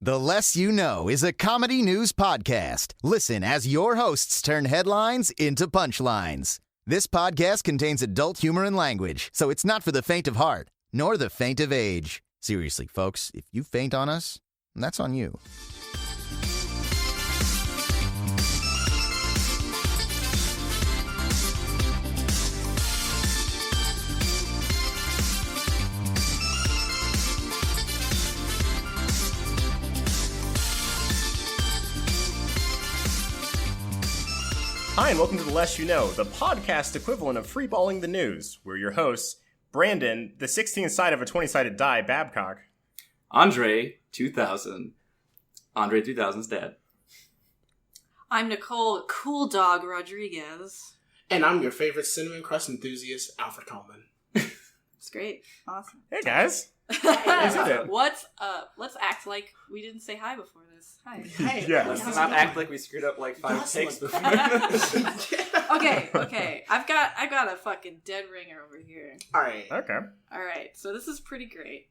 The Less You Know is a comedy news podcast. Listen as your hosts turn headlines into punchlines. This podcast contains adult humor and language, so it's not for the faint of heart, nor the faint of age. Seriously, folks, if you faint on us, that's on you. Hi, and welcome to The Less You Know, the podcast equivalent of freeballing the news. We're your hosts, Brandon, the 16th side of a 20-sided die, Babcock. André, 2000. André 2000's dead. I'm Nicole, Cool Dog Rodriguez. And I'm your favorite cinnamon crust enthusiast, Alfred Coleman. It's great. Awesome. Hey, guys. What's up? Let's act like we didn't say hi before this. Hi. Hey, Yeah. Let's not act like we screwed up like 5 takes before. Okay. I've got a fucking dead ringer over here. Alright. Okay. Alright, so this is pretty great.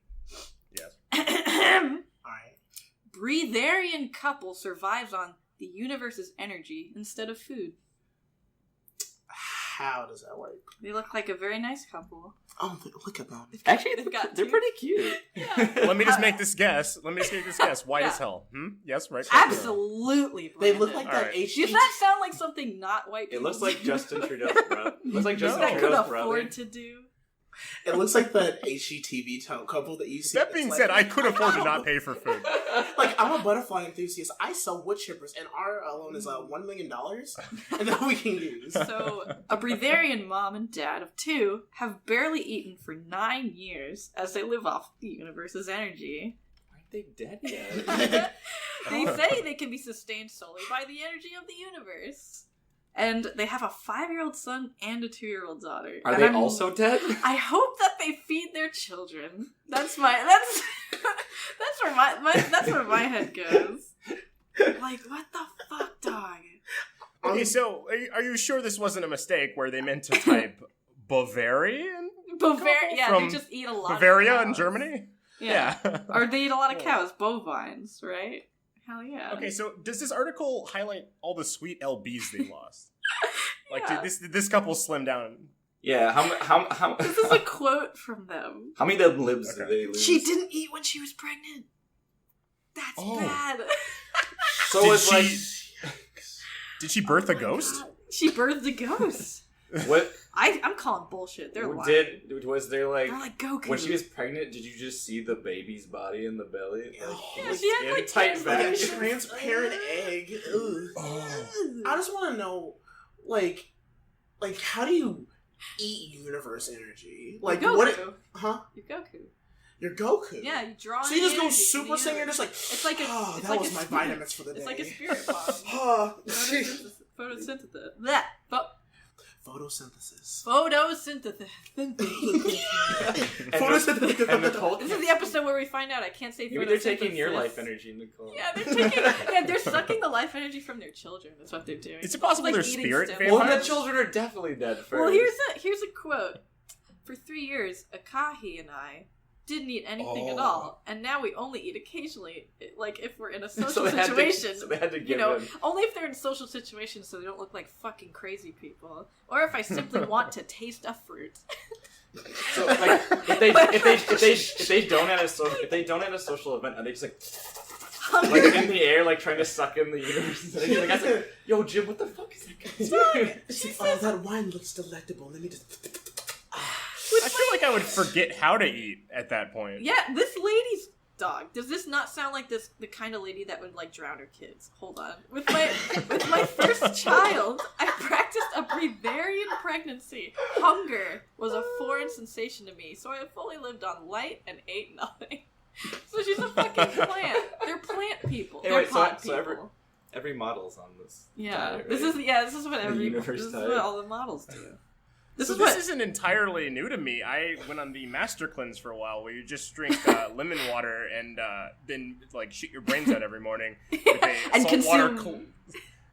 Yes. Alright. Breatharian couple survives on the universe's energy instead of food. How does that work? They look like a very nice couple. Oh, look at them. Actually, They're they're pretty cute. Yeah. Let me just make this guess. White as hell. Yes, right? Absolutely. They Brandon. look like that Alright. HG. Does that sound like something not white people It looks like do? Justin Trudeau's brother. Looks like Justin that could Trudeau's brother. afford to do. It looks like that HGTV couple that you see. That being said, I could afford to not pay for food. Like, I'm a butterfly enthusiast. I sell wood chippers, and our loan is $1 million, and that we can use. So, a breatharian mom and dad of 2 have barely eaten for 9 years as they live off the universe's energy. Aren't they dead yet? They say they can be sustained solely by the energy of the universe. And they have a 5-year-old son and a 2-year-old daughter. Are And they also dead? I hope that they feed their children. That's where my head goes. Like, what the fuck, dog? Okay, so are you sure this wasn't a mistake where they meant to type Bavarian? Bavaria, yeah, From they just eat a lot Bavaria of cows. in Germany? Yeah. Yeah. Or they eat a lot of cows, bovines, right? Hell yeah. Okay, so does this article highlight all the sweet LBs they lost? Like, Yeah. did this couple slim down? Yeah, how This is a quote from them. how many of them libs Okay. did they lose? She didn't eat when she was pregnant. That's Oh. bad. So Did it's like... Did she birth a Oh my ghost? God. She birthed a ghost. What I'm calling bullshit. They're lying. was there like... They're like Goku. When she was pregnant, did you just see the baby's body in the belly? Yeah, Like, she had, like, tight kids Like back. a transparent egg. Ugh. I just want to know, like, how do you eat universe energy? Like, Goku. what? Huh? You're Goku. You're Goku. Yeah, you draw. So you just go energy from Super the Saiyan, universe. just like, It's like a. oh, it's that like was a my spirit. vitamins for the day. It's like a spirit bomb. Photosynthesis. That. Photosynthesis. Photosynthesis. Photosynthesis. And Nicole, This is the episode where we find out I can't say maybe they're taking photosynthesis. your life energy, Nicole. Yeah, they're sucking the life energy from their children. That's what they're doing. Is it possible Like they're eating spirit stem vampires? Well, cells. the children are definitely dead first. Well, here's a quote. For 3 years, A.K.A and I didn't eat anything at all, and now we only eat occasionally, like if we're in a social situation. So they had to give You know, in. only if they're in social situations so they don't look like fucking crazy people. Or if I simply want to taste a fruit. So like if they don't at a social event, are they just like in the air, like trying to suck in the universe? And the guy's like, "Yo, Jim, what the fuck is that guy doing?" Oh, that wine looks delectable. Let me just. I feel like I would forget how to eat at that point. Yeah, this lady's dog. Does this not sound like the kind of lady that would like drown her kids? Hold on. With my first child, I practiced a breatharian pregnancy. Hunger was a foreign sensation to me, so I fully lived on light and ate nothing. So she's a fucking plant. They're plant people. Hey, They're wait, pot so people. every model's on this. Yeah, diet, right? this is what universe this is diet. what all the models do. This isn't entirely new to me. I went on the master cleanse for a while where you just drink lemon water and then like shit your brains out every morning with a And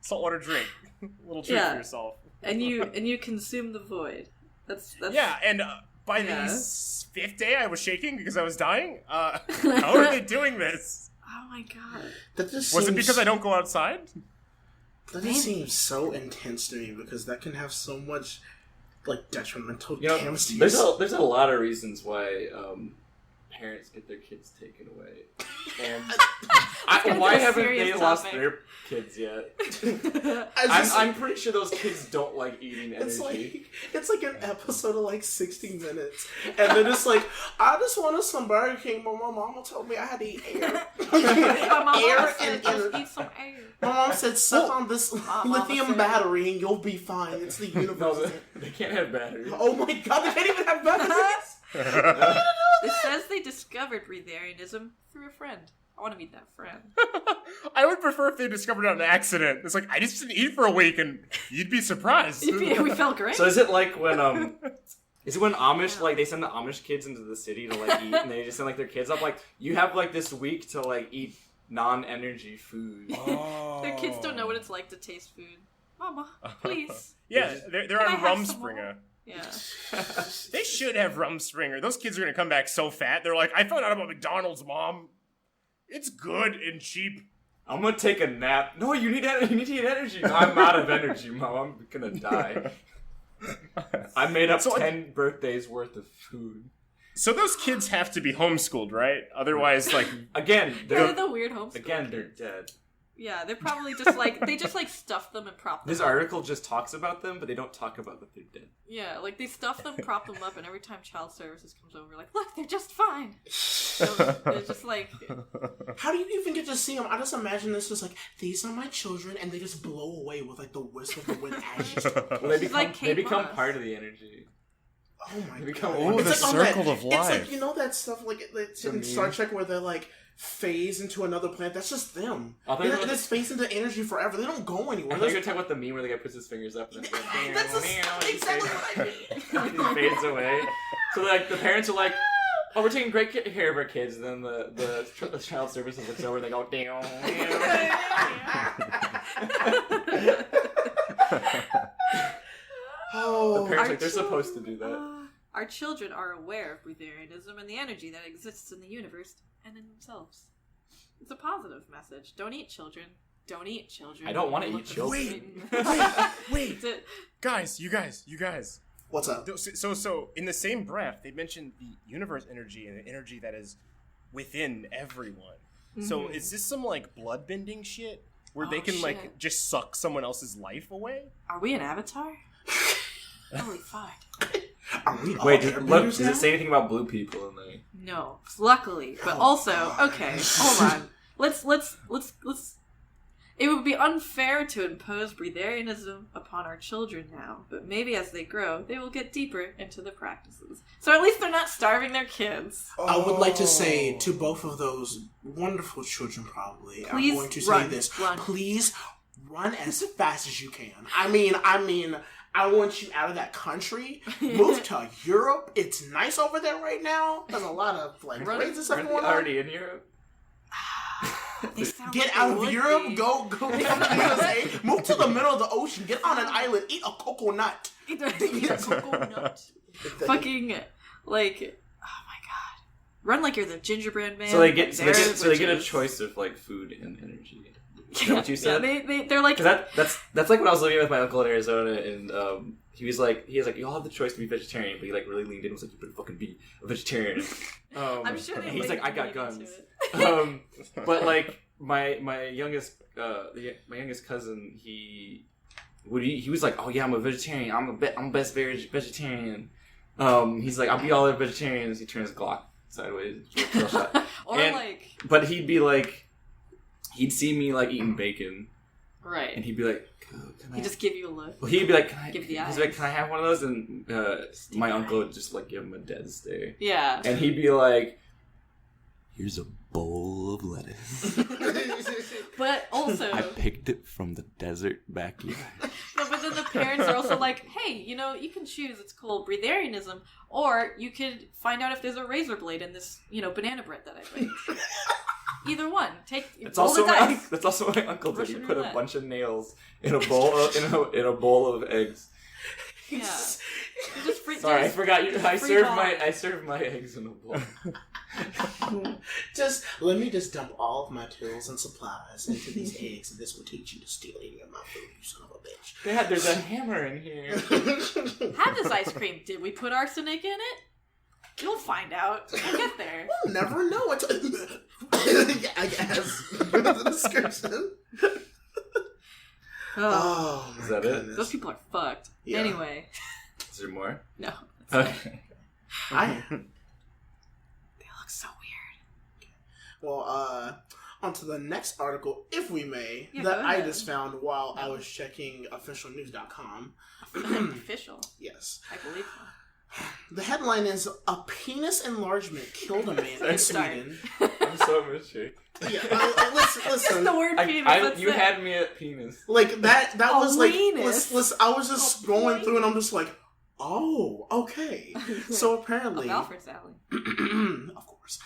saltwater drink. A little treat for yourself. And you consume the void. That's Yeah, and by the fifth day I was shaking because I was dying. How are they doing this? Oh my god. That just Was it seems- because I don't go outside? That just seems so intense to me because that can have so much like detrimental chemistry. There's a lot of reasons why parents get their kids taken away, and why haven't they lost their kids yet? I'm pretty sure those kids don't like eating energy. It's like an episode of like 60 Minutes, and they're just like, I just wanted some Burger King, but my mama told me I had to eat air. Air and just eat some air. My mom said, suck on this lithium battery and you'll be fine. It's the universe. No, they can't have batteries. Oh my god, they can't even have batteries! It says they discovered breatharianism through a friend. I want to meet that friend. I would prefer if they discovered it on accident. It's like, I just didn't eat for a week, and you'd be surprised. We felt great. So is it like when is it when Amish like they send the Amish kids into the city to like eat, and they just send like their kids up? Like you have like this week to like eat non-energy food. Oh. Their kids don't know what it's like to taste food. Mama, please. Yeah, they're Can I on have some Rumspringer. more? Yeah. They should have Rumspringer. Those kids are gonna come back so fat. They're like, I found out about McDonald's, Mom. It's good and cheap. I'm gonna take a nap. No, you need to eat energy. No, I'm out of energy, Mom. I'm gonna die. I made up 10 birthdays worth of food. So those kids have to be homeschooled, right? Otherwise, like... Again, They're the weird homeschool Again, they're kids. dead. Yeah, they're probably just like, they just like stuff them and prop them This up. article just talks about them, but they don't talk about that they're dead. Yeah, like they stuff them, prop them up, and every time child services comes over, like, look, they're just fine. So it's just like... How do you even get to see them? I just imagine this just like, these are my children, and they just blow away with like the wisp of the wind as you Well, they become, like Kate they become Moss. part of the energy. Oh my They become god. one. Oh, the It's like on circle that, of life. It's like, you know that stuff like it's in Star Trek where they're like phase into another planet? That's just them. They just phase into energy forever. They don't go anywhere. I thought you were talking about the meme where the guy puts his fingers up and then That's exactly what I mean. he fades away. So like the parents are like, oh, we're taking great care of our kids, and then the child services looks over and they go, damn. Oh, The parents like they're supposed to do that. Our children are aware of breatharianism and the energy that exists in the universe and in themselves. It's a positive message. Don't eat children. Don't eat children. I don't want to eat children. Wait. That's it. Guys, you guys. what's up? So in the same breath, they mentioned the universe energy and the energy that is within everyone. So is this some like blood bending shit where they can like just suck someone else's life away? Are we an avatar? Holy fuck. Are we all Wait, airbenders look, does now? it say anything about blue people in there? No, luckily, but also, okay, hold on. Let's. It would be unfair to impose breatharianism upon our children now, but maybe as they grow, they will get deeper into the practices. So at least they're not starving their kids. I would like to say to both of those wonderful children, probably, Please I'm going to run, say this. run. Please run as fast as you can. I mean, I want you out of that country. Move to Europe. It's nice over there right now. There's a lot of like raids and stuff Aren't they going on. already in Europe? They sound Get like out they of would Europe. be. Go come to the USA. Move to the middle of the ocean. Get on an island. Eat a coconut. Eat a coconut. Fucking, like, oh my god. Run like you're the gingerbread man. So they get They're a witches. choice of like food and energy. Is that what you said? Yeah, they're like... Because that's like when I was living with my uncle in Arizona, and he was like, you all have the choice to be vegetarian, but he like really leaned in and was like, you better fucking be a vegetarian. I'm sure they and he's like, I got leaned into guns. it. But like my youngest cousin, he was like, oh yeah, I'm a vegetarian. I'm the best vegetarian. He's like, I'll be all the vegetarians. He turns Glock sideways. But he'd be like, he'd see me like eating bacon, Right. and he'd be like, He just give you a look. well, he'd be like, Give the he's like, eyes. can I have one of those? And my uncle would just like give him a dead stare, Yeah. and he'd be like, here's a bowl of lettuce. But also... I picked it from the desert backyard. No, but then the parents are also like, hey, you know, you can choose. It's called breatharianism. Or you could find out if there's a razor blade in this, banana bread that I baked. Either one. That's roll also the dice. that's also what my uncle did. He Russian put roulette. a bunch of nails in a bowl of, in a bowl of eggs. Yeah. You just free, Sorry, I just forgot you. I free served ball. my eggs in a bowl. Let me dump all of my tools and supplies into these eggs, and this will teach you to steal any of my food, you son of a bitch. Dad, there's a hammer in here. Have this ice cream. Did we put arsenic in it? You'll find out. We'll get there. We'll never know. I guess. The description. Oh, my Is that goodness. it? Those people are fucked. Yeah. Anyway. Is there more? No. Okay. I They look so weird. Well, on to the next article, if we may, Yeah, that go I ahead. just found while I was checking officialnews.com. Official. Yes. I believe so. The headline is, "A penis enlargement killed a man in Sweden." I'm so immature. Yeah, Just listen. the word penis. that's You it. had me at penis. Like, that A was like, weenus. listen, I was just A going through and I'm ween. just like, oh, okay. So apparently... Up Alfred's alley. Of course.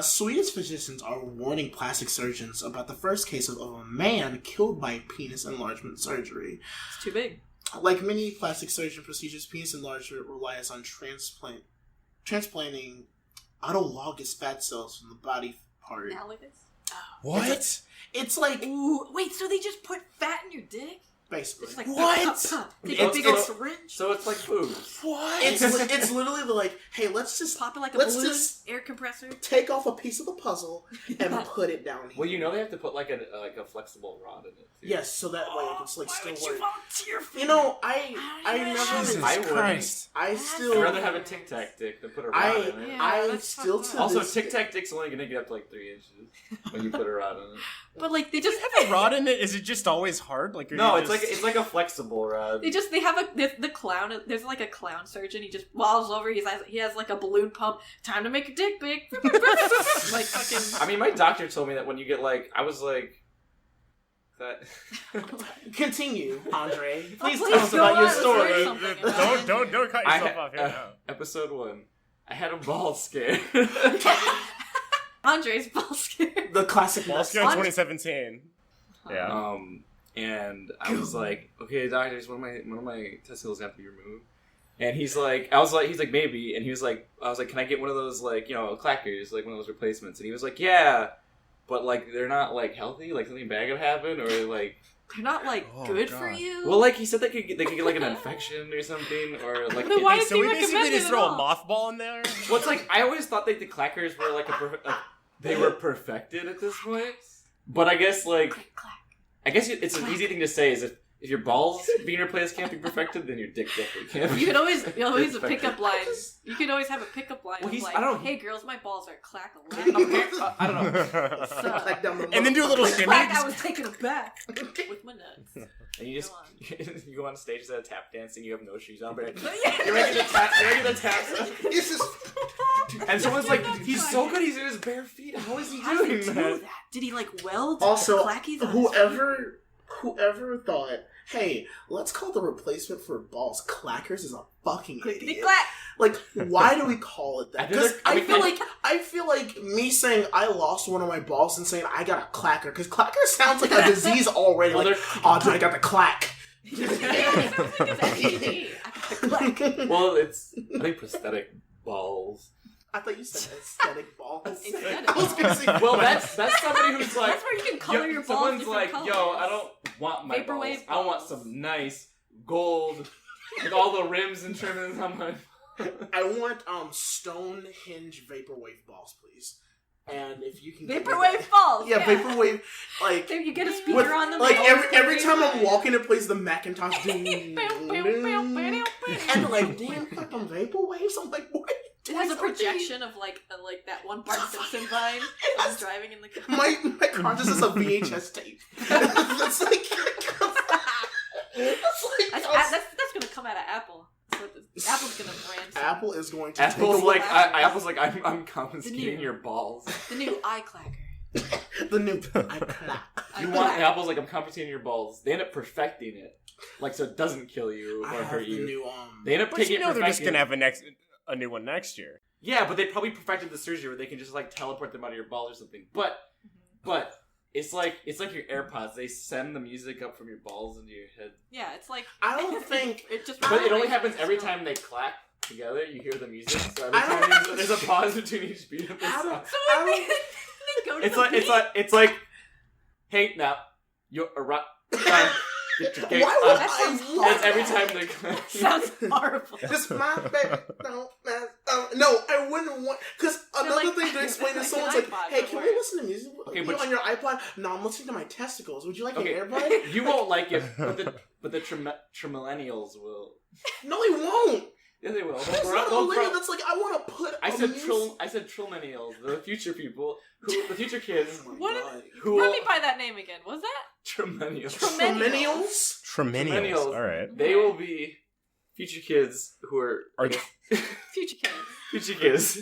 Swedish physicians are warning plastic surgeons about the first case of a man killed by penis enlargement surgery. It's too big. Like many plastic surgeon procedures, penis enlargement relies on transplanting autologous fat cells from the body part. Now like this. What? It's like, Ooh, wait, so they just put fat in your dick? basically. It's like, What? pop, pop. Take It's- a big old it's- syringe. So it's like food. What? It's literally like, hey, let's just Pop it like a let's balloon. just Air compressor. take off a piece of the puzzle and put it down here. Well, you know they have to put like a flexible rod in it. Too. Yes, so that way it can like Why still would you work. volunteer for You know, I Jesus never. I wouldn't. Christ. I I'd still. rather have a Tic Tac dick than put a rod in it. Yeah, I that's still fucked to up. Also, this Tic Tac dick's only gonna get up to like 3 inches when you put a rod in it. But like they just Have a rod in it? Is it just always hard? Like No, you it's just... like a flexible rod. they have the clown. There's like a clown surgeon. He just walls over. He has like a balloon pump. Time to make a dick big. Like fucking. I mean, my doctor told me that when you get like, I was like, that. Continue, Andre. Please please tell us go about your on. story. Let's hear something. Don't cut I yourself ha- off here now. Episode 1. I had a ball scare. Andre's ball scare. The classic Ball scare 2017. Yeah. And I was like, okay, doctors, one of my testicles have to be removed. And he's like, maybe. And he was like, I was like, can I get one of those, like, you know, clackers, like one of those replacements? And he was like, yeah, but like they're not like healthy, like something bad could happen, or like They're not like Oh, good God. for you. well, like he said they could get like an infection or something, or like Then why it- is So he we basically recommended just it throw a all? mothball in there? well, it's like I always thought like the clackers were like they were perfected at this point, but I guess like Click, clack. I guess it's an easy thing to say is if your balls being replaced can't be perfected, then your dick definitely can't. You can always Perfected. a pickup line. You can always have a pickup line. Well, of he's- like, I don't know. Hey girls, my balls are Clack-a-Lackin. I don't know. Like down the And then do a little shimmy. Clack, I was taken aback with my nuts. And you just Go you go on stage instead of tap dancing, you have no shoes on, but Yeah. you're making the tap. This is And someone's like, he's so good, he's in his bare feet. How is he How did doing he do that? that? Did he like weld also Clackies on his whoever thought, hey, let's call the replacement for balls clackers is a fucking Clickety idiot. clack. Like, why do we call it that? I think Because they're- I mean, I feel like me saying I lost one of my balls and saying I got a clacker, because clacker sounds like a disease already. Well, like, oh, dude, I got the clack. Yeah, it sounds like it's STD. I got the clack. Well, it's I think prosthetic balls. I thought you said aesthetic balls. Aesthetic I was gonna say, Well, that's somebody who's like, That's where you can color your balls someone's different like, colors. yo, I don't want my Vaporwave balls. I want balls. some nice gold, with all the rims and trimmings on my. I want Stonehenge vaporwave balls, please. And if you can get me Vaporwave that- balls. yeah, vaporwave. Like There you get a speaker with, on them. like they always every play time I'm vaporwave. walking, it plays the Macintosh. Ding, ding, and like damn fucking vaporwaves. I'm like, what? It has a projection of like that one Bart Simpson vine. I was driving in the car. My consciousness is a VHS tape. That's like. That's gonna come out of Apple. So Apple's gonna brand Apple is going to Apple's take like, Apple. Apple's like, I'm confiscating new. your balls. the new eye clacker. the new iCloud. You want Apple's like, I'm confiscating your balls. They end up perfecting it, like so it doesn't kill you I or have hurt the you. new They end up But taking you know it they're just perfecting. gonna have a new one next year. Yeah, but they probably perfected the surgery where they can just like teleport them out of your balls or something. But it's like your AirPods. They send the music up from your balls into your head. Yeah, it's like I don't think. it just. But it only happens every time they clack. together, you hear the music. So every time there's a pause between each beat of the song. They go to It's like, hey, now you're a rock. Get your cake. That sounds horrible. It's every time they Sounds horrible. This my baby. No, I wouldn't want. Because another thing to explain to someone's like, hey, can we listen to music on your iPod? No, I'm listening to my testicles. Would you like an AirPod? You won't like it, but the Tremillennials will. No, they won't. Yeah, they will. That's not a lady that's like, I want to put. I said Trillmennials, the future people, the future kids. What? Run me by that name again. What's that? Tremillennials. Tremillennials. All right. They will be future kids who are future kids. Future kids.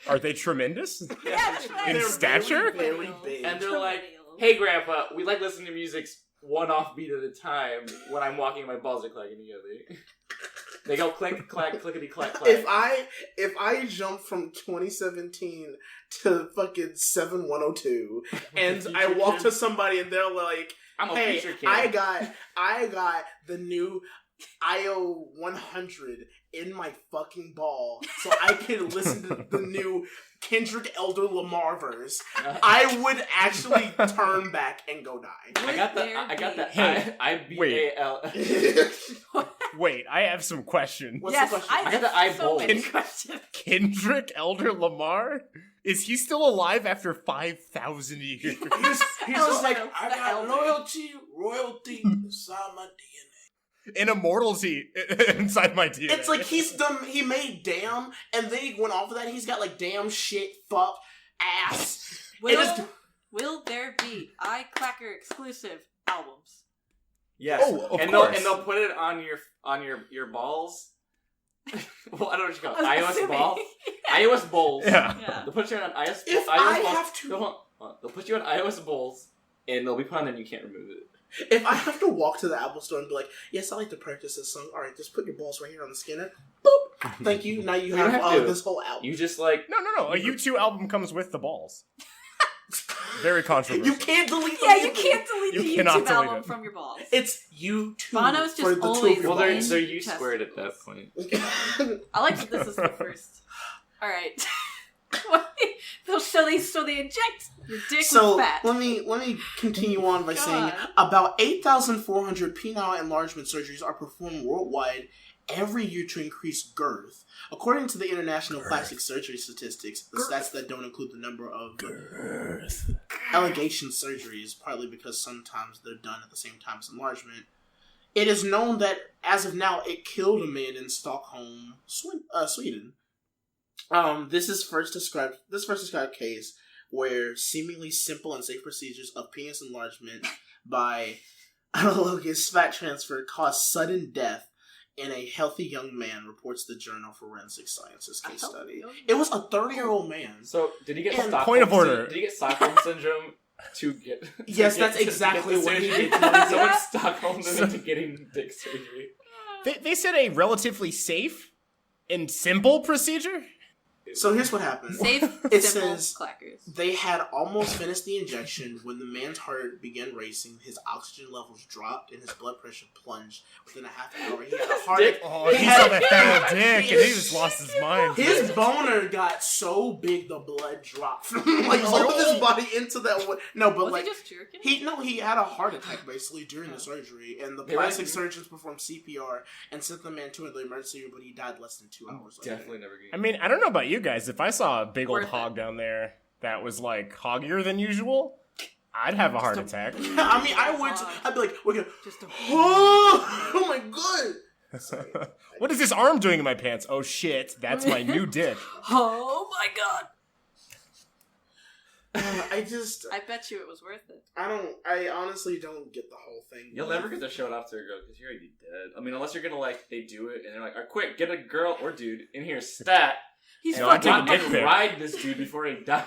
Are they tremendous? Yeah, that's right. In They're stature? very big. And they're like, hey, Grandpa, we like listening to music one offbeat at a time when I'm walking and my balls are clacking together. They go click, clack, clickety, clack, clack. If I jump from 2017 to fucking 7102 and I walk to somebody and they're like, I'm a hey, future kid. I got the new IO 100 in my fucking ball so I can listen to the new Kendrick Elder Lamar verse, I would actually turn back and go die. I got that. Hey, IBAL. Wait, I have some questions. What's the question? I got the eyeball. So many questions. Kendrick Elder Lamar? Is he still alive after 5,000 years? He's just like, I got royalty inside my DNA. An immortality inside my DNA. It's like he made Damn, and then he went off of that, and he's got like Damn, Shit, Fuck, Ass. Will there be iClacker exclusive albums? Yes. Oh, of and course. they'll put it on your balls. Well, I don't know what you call it. I was iOS assuming. ball. iOS bowls. Yeah. They'll put you on iOS. If iOS I balls. have to- They'll put you on iOS bowls, and they'll be put on, and you can't remove it. If I have to walk to the Apple store and be like, yes, I like to practice this song. All right, just put your balls right here on the scanner. Boop. Thank you. Now you don't have have to. this whole album. You just like No. A U2 album comes with the balls. Very controversial. You can't delete the Yeah, you label. can't delete You the cannot YouTube delete album it. from your balls. It's U2 Bono's for just the two always of your well, balls. they're U squared at that point. I like that this is the first. All right. So they inject your dick So with fat. let me continue on by Go saying on. about 8,400 penile enlargement surgeries are performed worldwide every year to increase girth. According to the International Plastic Surgery Statistics, the stats that don't include the number of allegation surgeries, partly because sometimes they're done at the same time as enlargement. It is known that as of now, it killed a man in Stockholm, Sweden. This first described case where seemingly simple and safe procedures of penis enlargement by analogous fat transfer caused sudden death in a healthy young man, reports the Journal of Forensic Sciences case study. It was a 30-year-old man. So did he get And Stockholm? point of order. Did he get Stockholm syndrome to get? Yes, that's exactly what he did. Someone Stockholmed him into getting dick surgery. They said a relatively safe and simple procedure? So here's what happened. Safe, It simple says clackers. they had almost finished the injection when the man's heart began racing, his oxygen levels dropped, and his blood pressure plunged. Within a half hour, he had a heart attack. Oh, he saw that fat dick and he just lost his mind. His boner got so big the blood dropped from like all of his body into that one. No, but Was like he just jerking? he had a heart attack basically during the surgery, and the plastic surgeons performed CPR and sent the man to the emergency room, but he died less than 2 hours later. Definitely never getting. I mean, I don't know about you guys. If I saw a big old Worth hog it. down there that was like hoggier than usual, I'd have a heart attack. I mean, I'd be like, we're gonna. Just a Oh my god! What is this arm doing in my pants? Oh shit, that's my new dick. Oh my god! I bet you it was worth it. I honestly don't get the whole thing. You'll never get to show it off to a girl because you're already dead. I mean, unless you're gonna like they do it and they're like, "All right, quick, get a girl or dude in here, stat." He's No, I'd take a Not dick like pic. ride this dude before he dies.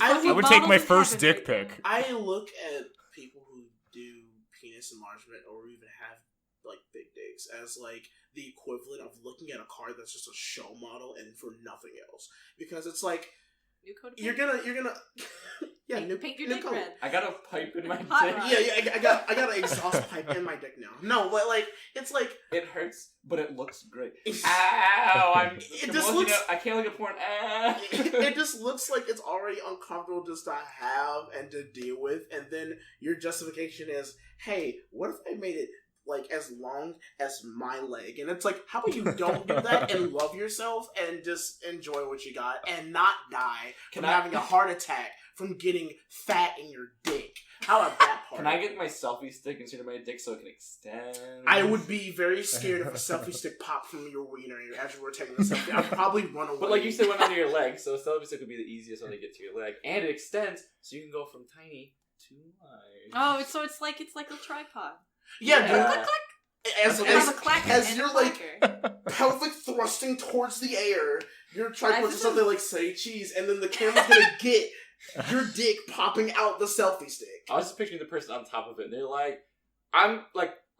I would take my first dick pic. I look at people who do penis enlargement or even have like big dicks as like the equivalent of looking at a car that's just a show model and for nothing else. Because it's like New coat of You're paint. gonna. Yeah, paint your new dick coat. red. I got a pipe in my dick. Hot rod. Yeah, I got an exhaust pipe in my dick now. No, but like it's like It hurts, but it looks great. Ow! It just looks. I can't look at porn. Ah. It just looks like it's already uncomfortable just to have and to deal with, and then your justification is, "Hey, what if I made it like as long as my leg?" And it's like, how about you don't do that and love yourself and just enjoy what you got and not die from having a heart attack from getting fat in your dick? How about that part? Can I get my selfie stick instead of my dick so it can extend? I would be very scared if a selfie stick popped from your wiener as you were taking the selfie. I'd probably run away. But like you said, went under your leg, so a selfie stick would be the easiest one to get to your leg, and it extends, so you can go from tiny to large. Oh, so it's like a tripod. Yeah, Yeah. dude. As As you're like pelvic thrusting towards the air, you're trying to put something like say cheese, and then the camera's gonna get your dick popping out the selfie stick. I was just picturing the person on top of it, and they're like, I'm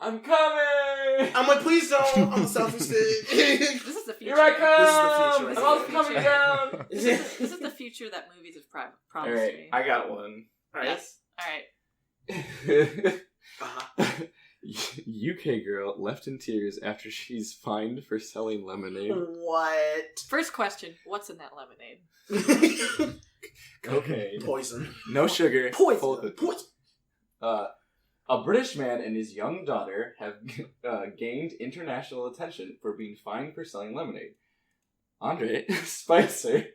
coming! I'm like, please don't, I'm a selfie stick. This is the future. Here I come! This is the future. I'm all coming down! This is the future that movies have promised Alright, me. I got one. Alright. Alright. Uh-huh. UK girl left in tears after she's fined for selling lemonade. What? First question, what's in that lemonade? Cocaine. Poison. No sugar. Poison. Poison. A British man and his young daughter have gained international attention for being fined for selling lemonade. André Spicer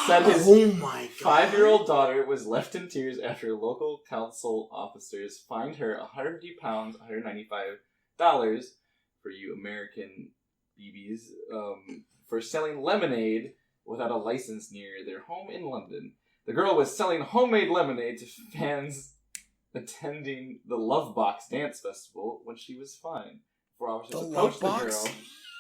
said his oh my God. 5-year-old daughter was left in tears after local council officers fined her £150, $195 for you American BBs, for selling lemonade without a license near their home in London. The girl was selling homemade lemonade to fans attending the Love Box Dance Festival when she was fined. 4 officers approached the girl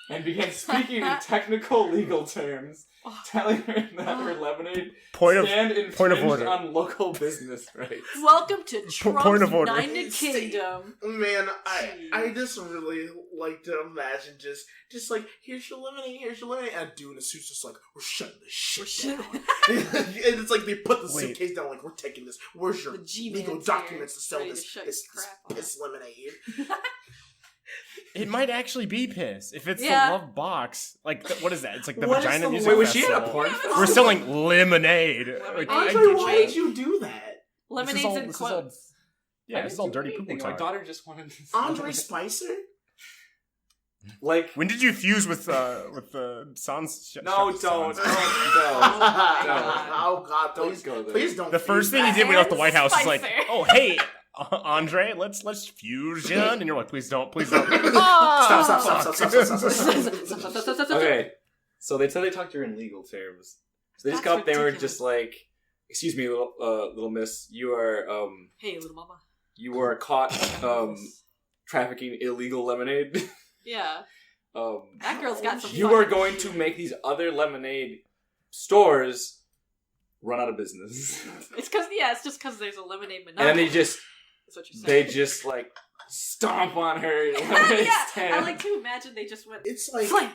and began speaking in technical legal terms, telling her that her lemonade stand infringed on local business rights. Welcome to Trump's order. United Kingdom. Man, I just really like to imagine just like, here's your lemonade, and a dude in a suit's just like, we're shutting this shit down. And it's like they put the suitcase down, like, we're taking this. Where's your legal documents to sell this piss lemonade? It might actually be piss. If it's the Love Box. Like, what is that? It's like the What Vagina is the- Music Wait, was she Festival. at a porn festival? We're selling lemonade. Like, I Andre, get why you. did you do that? Lemonades and quotes. Yeah, this is all dirty poo-poo My talk. daughter just wanted to Andre Spicer? Like, When did you fuse with the Sans? no, Sans- don't. Oh God, Don't go there. Please don't. The first thing he did when he left the White House was like, "Oh hey, Andre, let's fusion," and you're like, "Please don't, please don't." Stop. Okay, so they said they talked to her in legal terms. So they just got up there and were just like, "Excuse me, little miss, you are Hey, little mama. you are caught trafficking illegal lemonade. Yeah. That girl's got some. You are going to make these other lemonade stores run out of business." It's just because there's a lemonade monopoly. And then they just like stomp on her lemonade stand. I like to imagine they just went. It's like, Slam!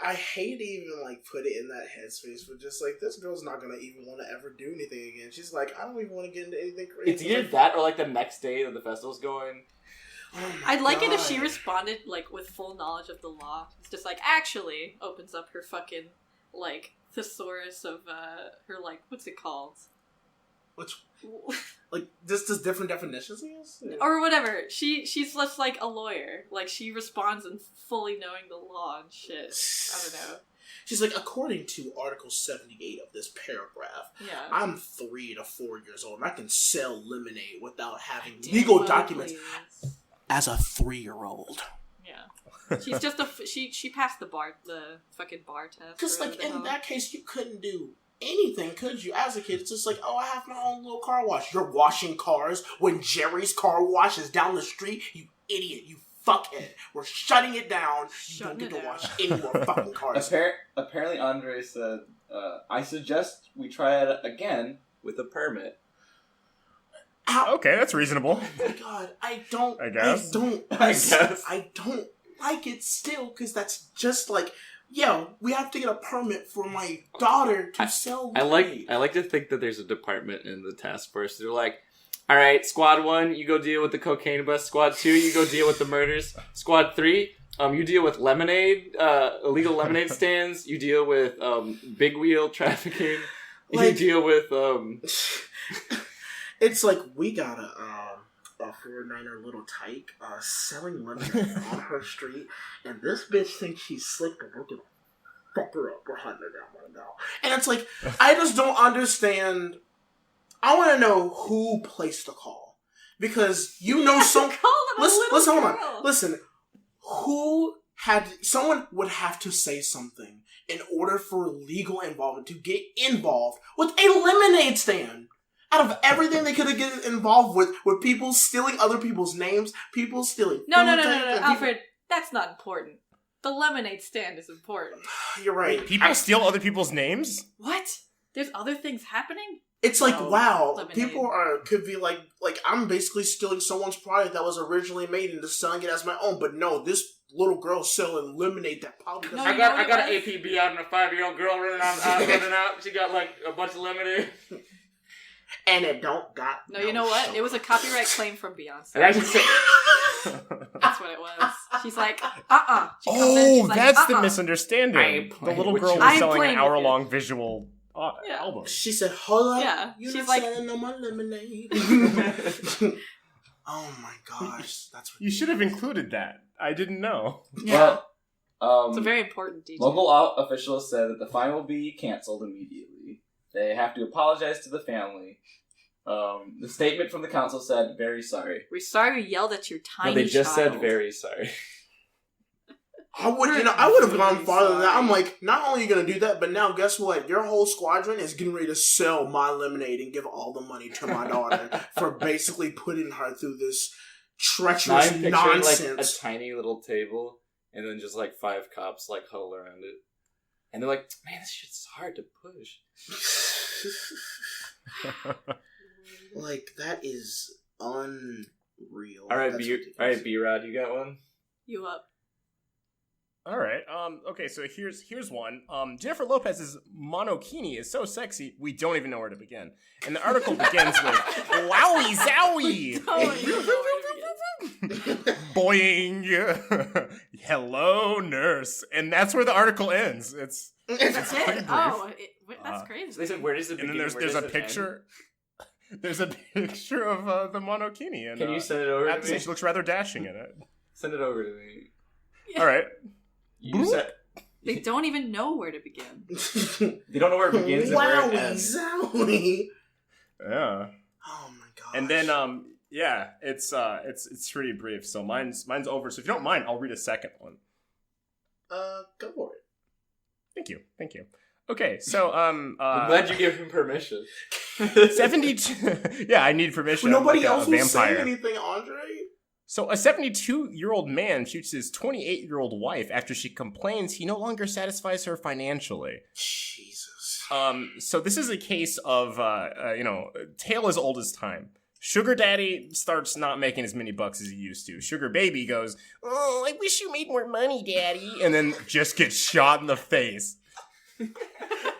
I hate to even like put it in that headspace, but just like this girl's not gonna even want to ever do anything again. She's like, I don't even want to get into anything crazy. It's either that or like the next day that the festival's going. Oh I'd like it if she God. responded like with full knowledge of the law. It's just like actually opens up her fucking like thesaurus of her like what's it called? Which like this does different definitions, I guess? Or whatever. She's just like a lawyer. Like she responds in fully knowing the law and shit. I don't know. She's like, according to Article 78 of this paragraph, Yeah. I'm 3 to 4 years old and I can sell lemonade without having legal documents as a 3-year-old. Yeah. She's just she passed the fucking bar test. Because like in that case, you couldn't do anything, could you? As a kid, it's just like, oh, I have my own little car wash. You're washing cars when Jerry's car wash is down the street. You idiot! You fuckhead! We're shutting it down. You don't get to wash any more fucking cars. Apparently, Andre said, "I suggest we try it again with a permit." Okay, that's reasonable. Oh my God, I don't guess. like it still, because that's just like yo, we have to get a permit for my daughter to sell weed. I like to think that there's a department in the task force. They're like, all right, Squad 1, you go deal with the cocaine bust. Squad 2, you go deal with the murders. Squad 3, you deal with illegal lemonade stands. You deal with big wheel trafficking. You deal with It's like we got a 4-9er little tyke selling lemonade on her street, and this bitch thinks she's slick, but we're gonna fuck her up. We're hunting her down right now. And it's like, I just don't understand. I want to know who placed the call, because you know some. Listen, hold on. Listen, someone would have to say something in order for legal involvement to get involved with a lemonade stand. Out of everything they could have get involved with people stealing other people's names, people stealing. No, Alfred, that's not important. The lemonade stand is important. You're right. People steal other people's names? What? There's other things happening? It's like, wow, lemonade. people could be like I'm basically stealing someone's product that was originally made and just selling it as my own. But no, this little girl selling lemonade that probably doesn't. I got an APB out and a 5-year-old girl running out. She got like a bunch of lemonade. And it don't got no, you know what? sugar. It was a copyright claim from Beyonce. That's what it was. She's like, That's the misunderstanding. The little girl was selling an hour-long visual album. She said, hold on. Yeah. You're She's not like, selling no more lemonade. Oh my gosh. That's You should have included that. I didn't know. yeah. Well, It's a very important detail. local officials said that the fine will be canceled immediately. They have to apologize to the family. The statement from the council said, very sorry. We're sorry we yelled at your tiny No, they just child. said very sorry. I would have gone farther than that. I'm like, not only are you going to do that, but now guess what? Your whole squadron is getting ready to sell my lemonade and give all the money to my daughter for basically putting her through this treacherous I'm picturing nonsense. like a tiny little table and then just like 5 cops like huddle around it. And they're like, man, this shit's hard to push. Like, that is unreal. All right, That's B-Rod, you got one? You up. All right. Okay, so here's one. Jennifer Lopez's monokini is so sexy, we don't even know where to begin. And the article begins with, wowie zowie! Boing! Hello, nurse. And that's where the article ends. It's pretty brief. That's crazy. So they said, where does it begin? And then there's a picture. There's a picture of the monokini. And, Can you send it over to me? She looks rather dashing in it. Send it over to me. All right. You said... They don't even know where to begin. They don't know where it begins and where it ends. Zowie! Yeah. Oh my gosh. And then yeah, it's pretty brief. So mine's over. So if you don't mind, I'll read a second one. Go for it. Thank you. Okay, so I'm glad you gave him permission. 72. Yeah, I need permission. Well, nobody I'm like else a was saying vampire. anything, Andre? So a 72-year-old man shoots his 28-year-old wife after she complains he no longer satisfies her financially. Jesus. So this is a case of tale as old as time. Sugar daddy starts not making as many bucks as he used to. Sugar baby goes, "Oh, I wish you made more money, daddy," and then just gets shot in the face.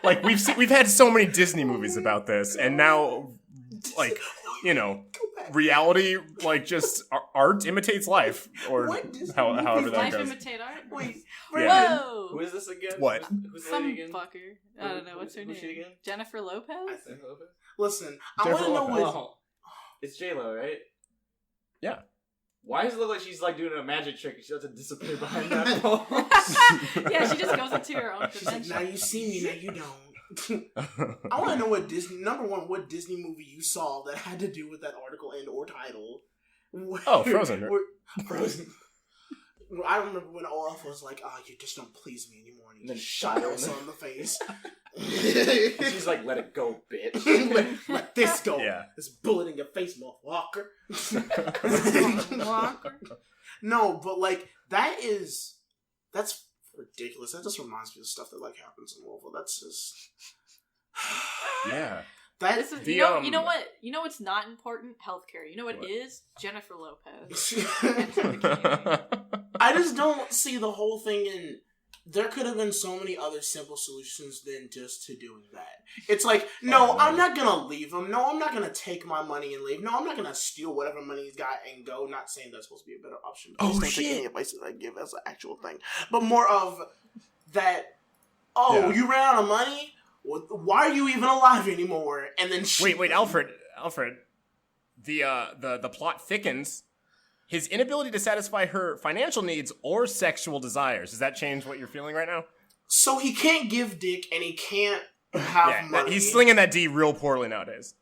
Like we've had so many Disney movies about this, and now, like, reality, like, just art imitates life, or however that Life goes. imitate art? Wait, Yeah. Whoa! Who is this again? What? Who's the Some lady again? fucker. I don't know. What's her Who's she name? again? Jennifer Lopez? Listen, I want to know what... Oh, it's J-Lo, right? Yeah. Why does it look like she's like doing a magic trick and she has to disappear behind that pole? Yeah, she just goes into her own She's like, dimension. now you see me, now you don't. I want to know what what Disney movie you saw that had to do with that article and or title. Oh, Frozen. Frozen. I remember when Olaf was like, "Oh, you just don't please me anymore," and he Then just shot her Elsa in the face. And she's like, let it go, bitch. let this go. Yeah. This bullet in your face, motherfucker. Walker. No, but like that's ridiculous. That just reminds me of stuff that like happens in Louisville. That's just Yeah. This is, you know what? You know what's not important? Healthcare. You know what is? Jennifer Lopez. I just don't see the whole thing in there could have been so many other simple solutions than just to doing that. It's like, no, I'm not gonna leave him. No, I'm not gonna take my money and leave. No, I'm not gonna steal whatever money he's got and go. Not saying that's supposed to be a better option. Please don't take any advice that I give as an actual thing. But more of that, you ran out of money? Why are you even alive anymore? And then Wait, Alfred. The plot thickens. His inability to satisfy her financial needs or sexual desires. Does that change what you're feeling right now? So he can't give dick and he can't have money. He's slinging that D real poorly nowadays.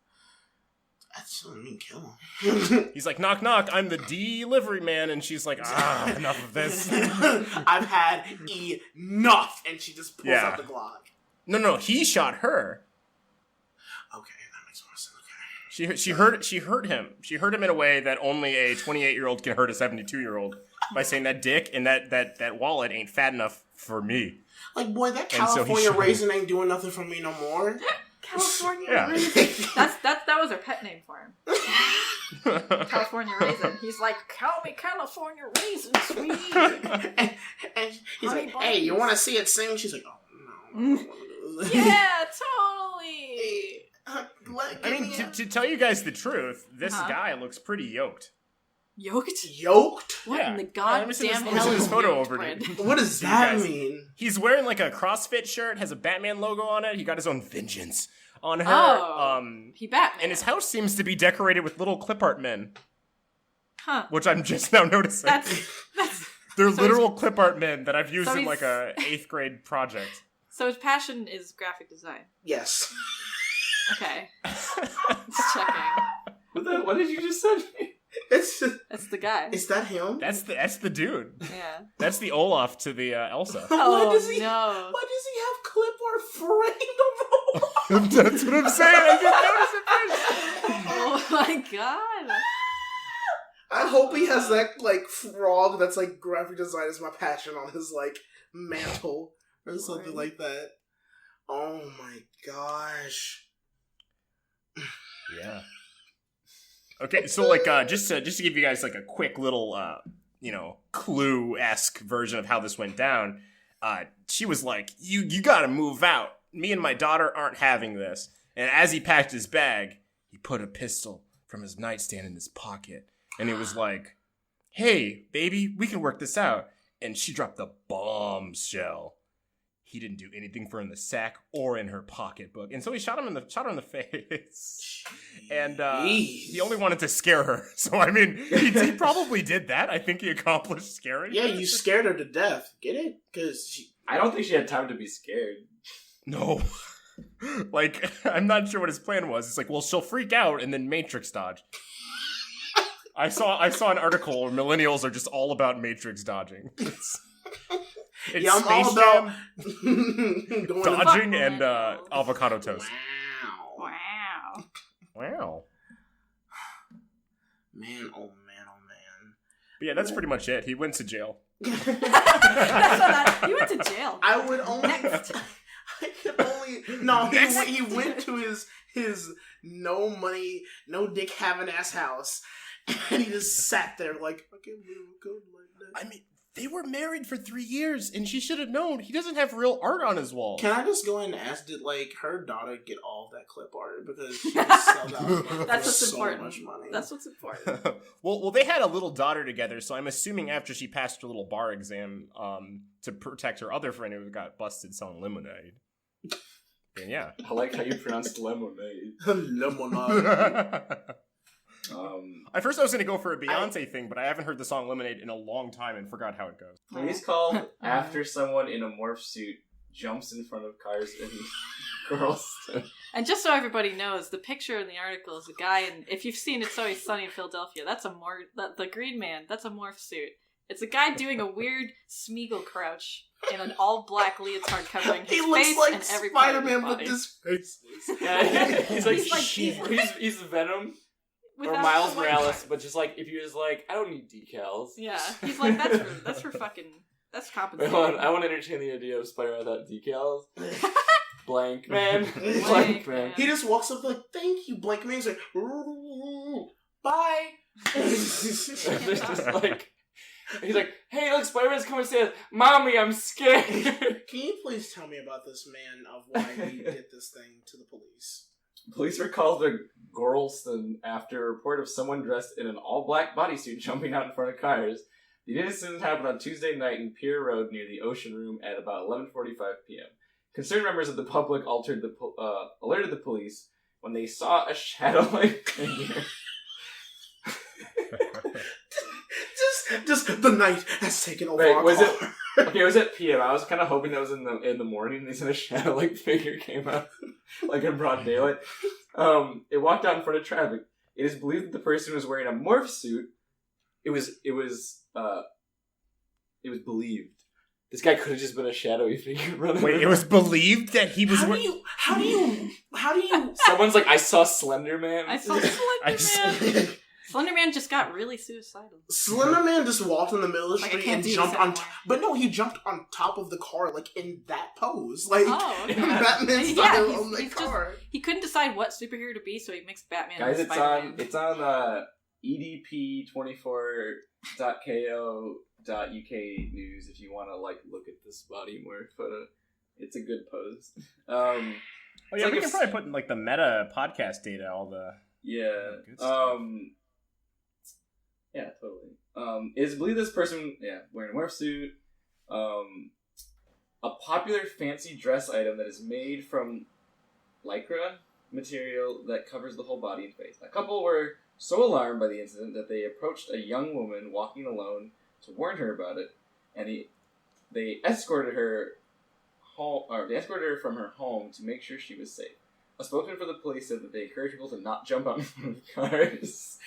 That's what I mean, kill him. He's like, knock, knock, I'm the delivery man. And she's like, enough of this. I've had enough. And she just pulls out the Glock. No, he shot her. Okay, that makes more sense. Okay. She hurt him. She hurt him in a way that only a 28-year-old can hurt a 72-year-old by saying that dick and that wallet ain't fat enough for me. Like, boy, that California raisin ain't doing nothing for me no more. California raisin. That was her pet name for him. California raisin. He's like, call me California raisin, sweetie. and he's like, hey, you want to see it sing? She's like, oh no. Yeah, totally. I mean, to tell you guys the truth, this guy looks pretty yoked. Yoked? What in the goddamn hell is photo over to What does that mean? He's wearing like a CrossFit shirt, has a Batman logo on it. He got his own vengeance on her. He Batman. And his house seems to be decorated with little clip art men. Huh. Which I'm just now noticing. They're literal clip art men that I've used in like a 8th grade project. So his passion is graphic design. Yes. Okay. Just checking. What did you just say? That's the guy. Is that him? That's the dude. Yeah. That's the Olaf to the Elsa. Oh, Why does he have clip art framed on the wall? That's what I'm saying. I didn't notice it first. Oh my god. I hope he has that like frog that's like graphic design is my passion on his like mantle or something like that. Oh my gosh. Yeah. Okay, so like just to give you guys like a quick little Clue-esque version of how this went down. She was like, "You got to move out. Me and my daughter aren't having this." And as he packed his bag, he put a pistol from his nightstand in his pocket, and it was like, "Hey, baby, we can work this out." And she dropped the bombshell. He didn't do anything for her in the sack or in her pocketbook, and so he shot her in the face. And he only wanted to scare her. So I mean, he probably did that. I think he accomplished scaring her. Yeah, you scared her to death. Get it? Because I don't think she had time to be scared. No. Like, I'm not sure what his plan was. It's like, well, she'll freak out and then Matrix dodge. I saw an article where millennials are just all about Matrix dodging. It's I'm Space all about dodging and avocado toast. Wow. Man, oh man. But yeah, that's pretty much it. He went to jail. He went to jail. I would only. I could only. No, he went to his no money, no dick having ass house, and he just sat there like, I can't believe it goes like that. I mean, they were married for 3 years, and she should have known. He doesn't have real art on his wall. Can I just go ahead and ask, did like her daughter get all of that clip art because she just sold out That's what's so important. much money? That's what's important. well, they had a little daughter together, so I'm assuming after she passed her little bar exam, to protect her other friend who got busted selling lemonade. And yeah, I like how you pronounced lemonade. Lemonade. At first I was going to go for a Beyonce thing, but I haven't heard the song Lemonade in a long time and forgot how it goes. Please call after someone in a morph suit jumps in front of cars and girls. And just so everybody knows, the picture in the article is a guy, and if you've seen It's Always Sunny in Philadelphia, that's the green man, that's a morph suit. It's a guy doing a weird Smeagol crouch in an all-black leotard covering his face like and every part of his Spider-Man body. with his face. Yeah, He's he's Venom. Or without Miles the white Morales, part. but just like, if he was like, I don't need decals. Yeah, he's like, that's for fucking, that's compensating. I want to entertain the idea of Spider-Man without decals. Blank man. Blank man. He just walks up like, thank you, Blank Man. He's like, bye. There's just like, He's like, hey, look, Spider-Man's coming and says, Mommy, I'm scared. Can you please tell me about this man of why he did this thing to the police? Police were called to Gorleston after a report of someone dressed in an all-black bodysuit jumping out in front of cars. The incident happened on Tuesday night in Pier Road near the Ocean Room at about 11:45 p.m. Concerned members of the public alerted the police when they saw a shadow-like figure. Just the night has taken over. Wait, was it? Okay, it was at PM. I was kind of hoping that was in the morning. They said a shadow-like figure came out, like in broad daylight. It walked out in front of traffic. It is believed that the person was wearing a morph suit. It was believed. This guy could have just been a shadowy figure running. Wait, it was believed that he was. How do you? Someone's like, I saw Slender Man. I saw Slender Man. Slender Man just got really suicidal. Slender Man just walked in the middle of the Like, street and jumped on but no, he jumped on top of the car, like, in that pose. Like, okay. Batman style on the car. He couldn't decide what superhero to be, so he mixed Batman Guys, and Spider-Man. it's on edp24.ko.uk news if you want to, like, look at this body morph photo. It's a good pose. Oh yeah, like we can probably put in, like, the meta podcast data, all the... Yeah. Good stuff. Yeah, totally. It is believed this person, wearing a morph suit, a popular fancy dress item that is made from lycra material that covers the whole body and face. A couple were so alarmed by the incident that they approached a young woman walking alone to warn her about it, and they escorted her home, or they escorted her from her home to make sure she was safe. A spokesman for the police said that they encourage people to not jump out of cars.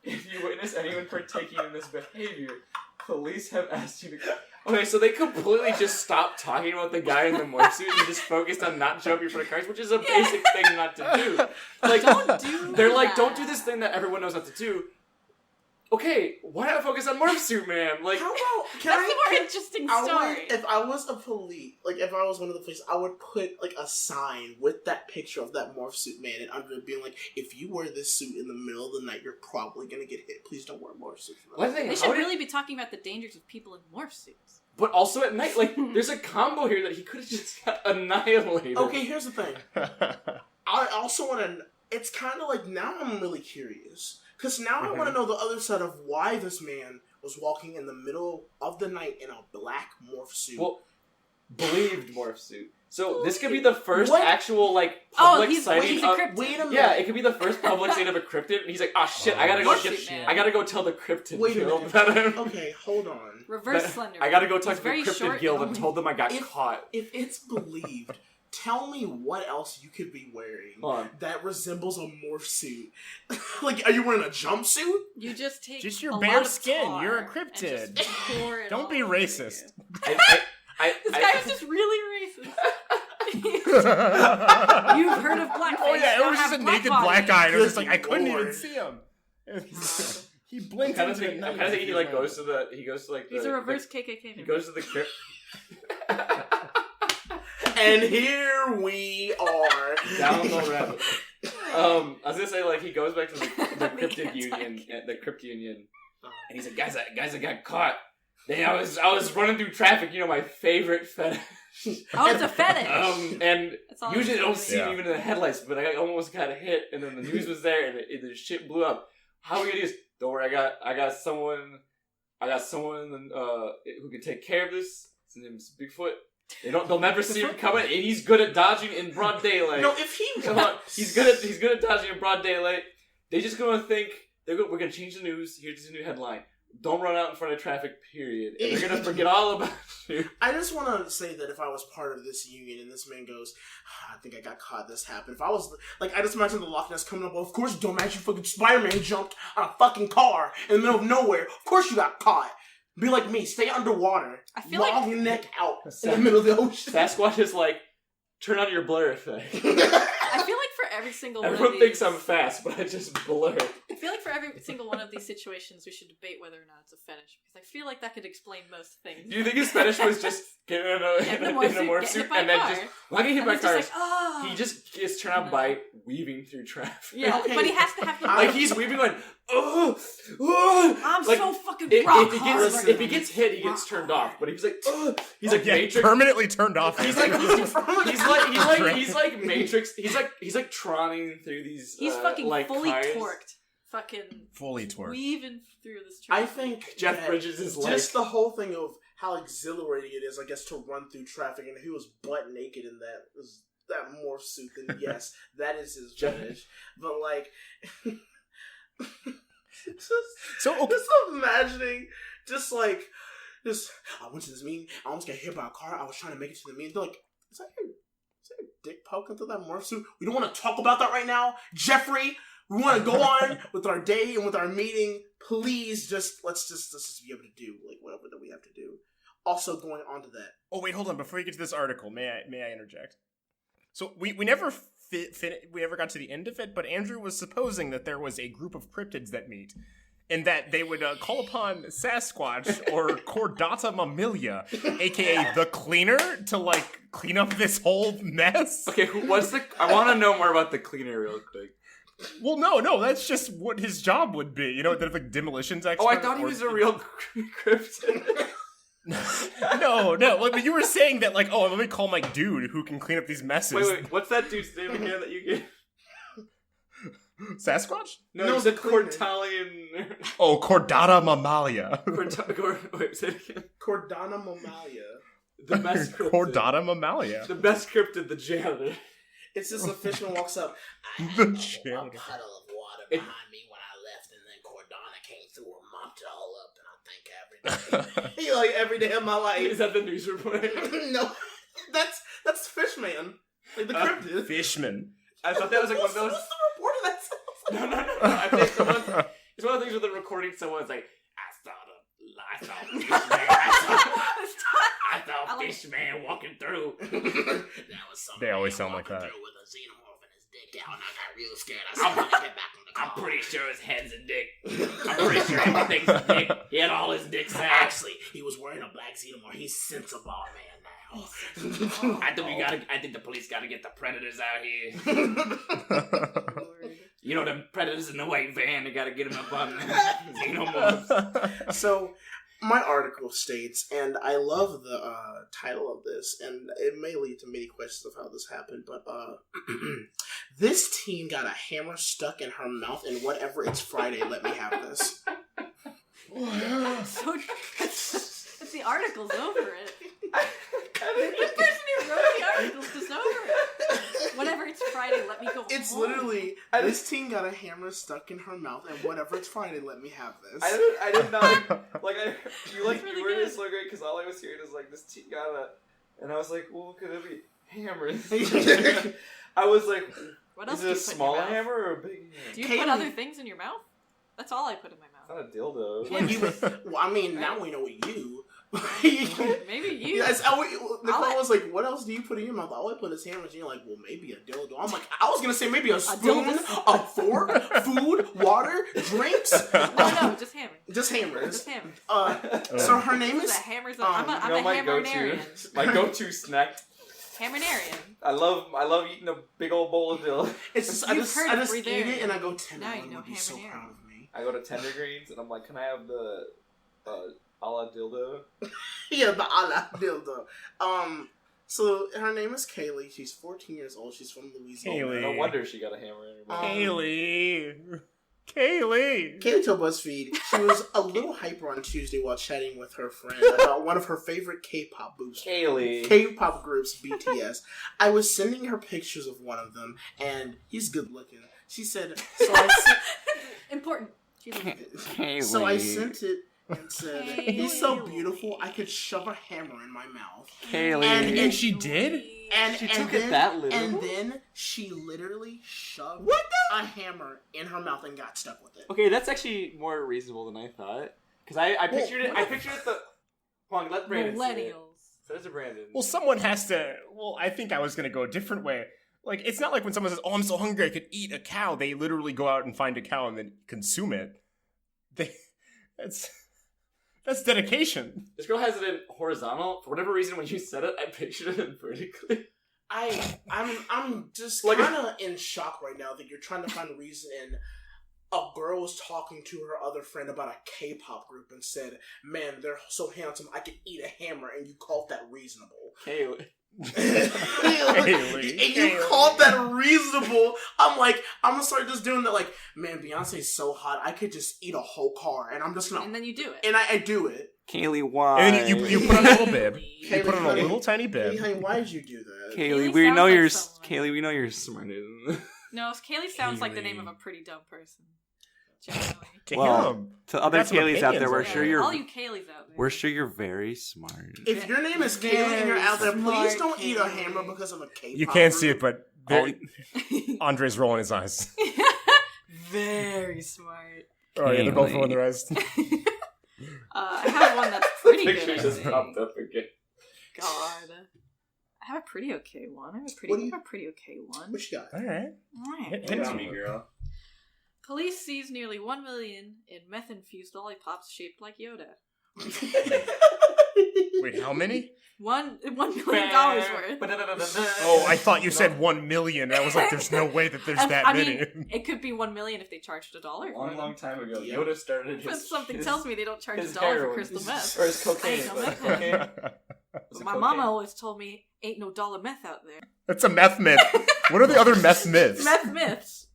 If you witness anyone partaking in this behavior, police have asked you to... Okay, so they completely just stopped talking about the guy in the morph suit and just focused on not jumping in front of cars, which is a basic thing not to do. Like, they're like, don't do this thing that everyone knows not to do. Okay, why not focus on morph suit man? Like, how about That's the more interesting story. If I was a police, like if I was one of the police, I would put like a sign with that picture of that morph suit man, and under it being like, if you wear this suit in the middle of the night, you're probably gonna get hit. Please don't wear a morph suit. They should really be talking about the dangers of people in morph suits. But also at night, like, there's a combo here that he could have just got annihilated. Okay, here's the thing. I also want to... It's kind of like, now I'm really curious. Because now I want to know the other side of why this man was walking in the middle of the night in a black morph suit. Well, believed morph suit. So this could be the first actual, like, public sighting he's a of... cryptid. Wait a minute. Yeah, it could be the first public sighting of a cryptid, and he's like, shit, I gotta go tell the cryptid guild that I'm... Okay, hold on. Reverse Slender. I gotta go talk to the very cryptid short guild and and told them I got caught. If it's believed, tell me what else you could be wearing that resembles a morph suit. Like, are you wearing a jumpsuit? You just take just your a bare lot of skin. tar You're a and cryptid. just pour it Don't all be over racist. you. This guy was just really racist. You've heard of blackface. Oh yeah, it was just a naked black guy. And it was just like, I couldn't Lord. even see him. He blinked I'm into kind it. of thinking he like goes to the He's a reverse KKK. He goes to the crypt. And here we are. Down the rabbit. I was gonna say, like, he goes back to the cryptid union, the crypt union, and he's like, guys, I got caught. Then I was running through traffic, you know, my favorite fetish. Oh, it's a fetish. And usually they don't see Yeah. it even in the headlights, but I almost got hit, and then the news was there, and the shit blew up. How are we gonna do this? Don't worry, I got someone who can take care of this. His name's Bigfoot. They'll never see him coming, and he's good at dodging in broad daylight. No, if he Come on, he's good at dodging in broad daylight. They're just gonna think we're gonna change the news. Here's a new headline: don't run out in front of traffic. Period. And they're gonna forget all about you. I just want to say that if I was part of this union and this man goes, I think I got caught, this happened. If I was, like, I just imagine the Loch Ness coming up, well, of course, dumbass, you fucking Spider-Man jumped on a fucking car in the middle of nowhere. Of course you got caught. Be like me, stay underwater. I feel long your neck out in the middle of the ocean. Sasquatch is like, turn on your blur effect. I feel like for every single one Everyone of these... thinks I'm fast, but I just blur. I feel like for every single one of these situations, we should debate whether or not it's a fetish, because I feel like that could explain most things. Do you think his fetish was just getting in a morph suit and then just not getting hit by cars? He just gets turned out by weaving through traffic. Yeah, Okay. but he has to have... Like he's weaving, going, I'm like, so fucking if he gets hit, he gets turned off. But he's like, ugh. He's like Matrix, permanently turned off. He's like Matrix. He's like troning through these. He's fucking like fully cars. torqued. Fucking fully torqued. weaving through this. I think Jeff Bridges is like just the whole thing of how exhilarating it is, I guess, to run through traffic, and he was butt naked in that morph suit. Then yes, that is his fetish. But like, just imagining, I went to this meeting. I almost got hit by a car. I was trying to make it to the meeting. They're like, is that your dick poking through that morph suit? We don't want to talk about that right now, Jeffrey. We want to go on with our day and with our meeting. Please, let's just be able to do like whatever that we have to do. Also, going on to that. Oh wait, hold on. Before you get to this article, may I interject? So we never we ever got to the end of it, but Andrew was supposing that there was a group of cryptids that meet, and that they would call upon Sasquatch or Chordata Mammalia, A.K.A. the Cleaner, to like clean up this whole mess. Okay, I want to know more about the Cleaner real quick. Well, no, that's just what his job would be. You know, that like demolitions expert. Oh, I thought he was a real cryptid. No, but you were saying that like, oh, let me call my dude who can clean up these messes. Wait, what's that dude's name again that you gave? Sasquatch? No, the Cortalian. Oh, Chordata Mammalia. Wait, say it again. Chordata Mammalia. The best cryptid. Chordata Mammalia. The best cryptid, the janitor. It's just a fisherman walks up. I had The a janitor. puddle of water behind me when I left, and then Cordana came through and mopped it all up, and I think every day. Like every day of my life. Is that the news report? No, that's Fishman, like the cryptid. Fishman. I thought that was like one of those. What's the report of that? No. I think it's one of the things with the recording. Someone's like, I saw Fishman walking through. That was something. They always sound like that. With a xenomorph in his dick out, and I got real scared. I saw him get back on the car. I'm pretty sure his head's a dick. I'm pretty sure everything's a dick. He had all his dicks out. Actually, he was wearing a black xenomorph. He's sensible man now. I think the police gotta get the predators out here. You know, the predators in the white van, they gotta get them up on xenomorphs. So, my article states, and I love the title of this, and it may lead to many questions of how this happened, but this teen got a hammer stuck in her mouth, and whatever, it's Friday, let me have this. So it's the article's over it. The person who wrote the article's just over it. Whatever, it's Friday, let me go It's home. literally, this teen got a hammer stuck in her mouth, and whatever, it's Friday, let me have this. I did not you were really just so great because all I was hearing is like this teen got a, and I was like, well, could it be hammers? I was like, What else is do it you a put small in your mouth? hammer or a big hammer? Do you Kaley. put other things in your mouth? That's all I put in my mouth. Not a dildo. Well, I mean, now we know you. Maybe you. Yes, Nicole was like, what else do you put in your mouth? All I put is hammers. And you're like, well, maybe a dildo. I'm like, I was going to say maybe a spoon, a fork, food, water, drinks. No, just hammer. Just hammers. Just hammer. So her name is... I'm a hammernarian. My go-to snack. Hammernarian. I love eating a big old bowl of dildo. It's just, I just eat it and I go, Now you Tenderloin know would be so hammernarian. proud of me. I go to Tender Greens and I'm like, can I have the a la dildo? Yeah, the a la dildo. So her name is Kaley. She's 14 years old. She's from Louisiana. Kaley. No wonder she got a hammer in her mouth. Kaley told BuzzFeed she was a little hyper on Tuesday while chatting with her friend about one of her favorite K-pop groups. K-pop groups, BTS. I was sending her pictures of one of them, and he's good looking. She said, Important. So I sent it and said, he's so beautiful, I could shove a hammer in my mouth. Kaley. And she did? She took it that literal? And then she literally shoved a hammer in her mouth and got stuck with it. Okay, that's actually more reasonable than I thought. Because I pictured it. I pictured it the. Hold on, let Brandon see it. Millennials. So there's a Brandon. Well, someone has to... Well, I think I was going to go a different way. Like, it's not like when someone says, oh, I'm so hungry I could eat a cow. They literally go out and find a cow and then consume it. That's dedication. This girl has it in horizontal. For whatever reason, when you said it, I pictured it in vertically. I'm just Like kind of in shock right now that you're trying to find a reason in a girl was talking to her other friend about a K-pop group and said, "Man, they're so handsome, I could eat a hammer," and you called that reasonable. Kaley. And you called that reasonable. I'm like, I'm gonna start just doing that. Like, man, Beyonce's so hot, I could just eat a whole car, and I'm just gonna. And then you do it. And I do it. Kaley, why? And then you put on a little bib. You Kaylee, put on a honey. little tiny bib. Hey, honey, why did you do that? Kaley, Kaley we sounds know like you're someone. Kaley. We know you're smarter than. No, Kaley sounds like the name of Kaley. a pretty dumb person. Generally. Damn. Well, to other Got some Kaleys out there, opinions we're on sure that. you're. All you Kaleys out there. We're sure you're very smart. If your name is Kaylee and you're out there, please don't eat a hammer because of a K-pop. You can't see it, group. but Andre's rolling his eyes. Very smart. Oh yeah, they're both rolling their eyes. I have one that's pretty good. Picture I just think. popped up again. God. I have a pretty okay one. I have a pretty okay one. What you got? All right. Alright. Hit Hit it. me, girl. Police seize nearly 1 million in meth-infused lollipops shaped like Yoda. Wait, how many? $1 million worth. Oh, I thought you said 1 million. I was like, there's no way that there's that I many. mean, it could be 1 million if they charged $1 for Long, them. long time ago, Yeah. Yoda started But his. something his, tells me they don't charge his $1 for heroin. crystal meth. Or his cocaine. I ain't no Was it meth cocaine? head. Was it My cocaine? mama always told me, ain't no dollar meth out there. That's a meth myth. What are the other meth myths? Meth myths.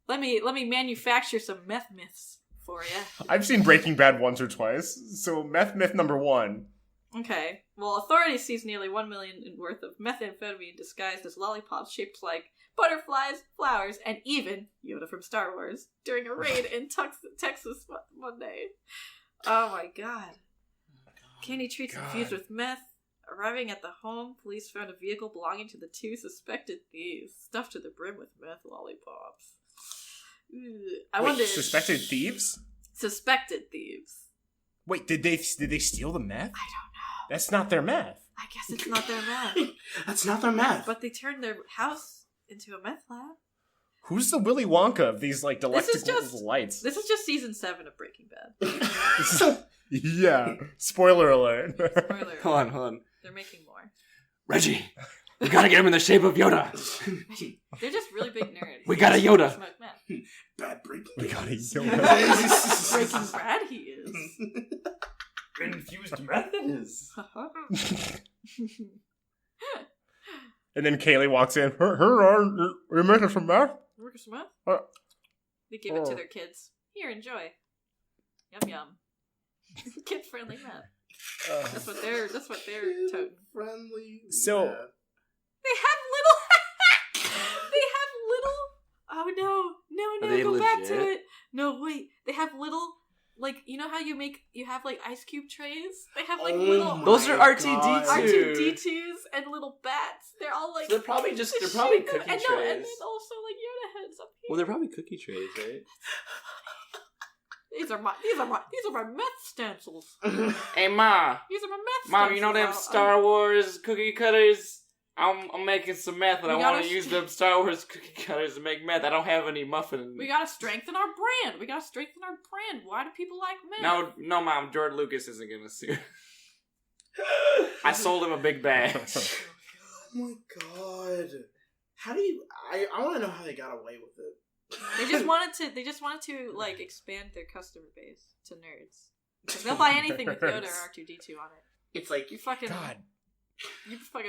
Let me manufacture some meth myths for you. I've seen Breaking Bad once or twice. So meth myth number 1. Okay. Well, authorities seized nearly 1 million worth of methamphetamine disguised as lollipops shaped like butterflies, flowers, and even Yoda from Star Wars during a raid in Texas Monday. Oh my god. Candy treats infused with meth. Arriving at the home, police found a vehicle belonging to the 2 suspected thieves, stuffed to the brim with meth lollipops. I Wait, wonder. suspected thieves? Suspected thieves. Wait, did they steal the meth? I don't know. That's not their meth. I guess it's not their meth. That's not their math. But they turned their house into a meth lab. Who's the Willy Wonka of these like delectable lights? This is just season 7 of Breaking Bad. Yeah. Spoiler alert. Spoiler. Hold on. They're making more. Reggie, we gotta get him in the shape of Yoda. They're just really big nerds. We got a Yoda. Smoke meth. Bad Breaking We got a Bad. Yoda. Breaking Bad he is. Infused method is. And then Kaley walks in. We're making some meth? Work some meth? Uh, They give it to their kids. Here, enjoy. Yum yum. Kid friendly meth. That's what they're toting. Friendly. So- meth. They have little They have little Oh no, Are they go back to legit? it. No, wait. They have little like you know how you have like ice cube trays? They have like Oh little my Those are God. R2D2. R2D2s and little bats. They're all like So they're probably to they're shoot probably them. cookie and trays. and then also like Yoda heads up here. Well, they're probably cookie trays, right? These are my meth stencils. Hey, Ma. These are my meth Mom, stencils. you know them I'll- Star Wars cookie cutters? I'm making some meth and We I want gotta to use them Star Wars cookie cutters to make meth. I don't have any muffin. We gotta strengthen our brand. Why do people like meth? No, Mom. George Lucas isn't gonna sue. I sold him a big bag. Oh my god. How do you... I want to know how they got away with it. They just wanted to like expand their customer base to nerds. 'Cause they'll buy anything with Yoda or R2D2 on it. It's like... You fucking God.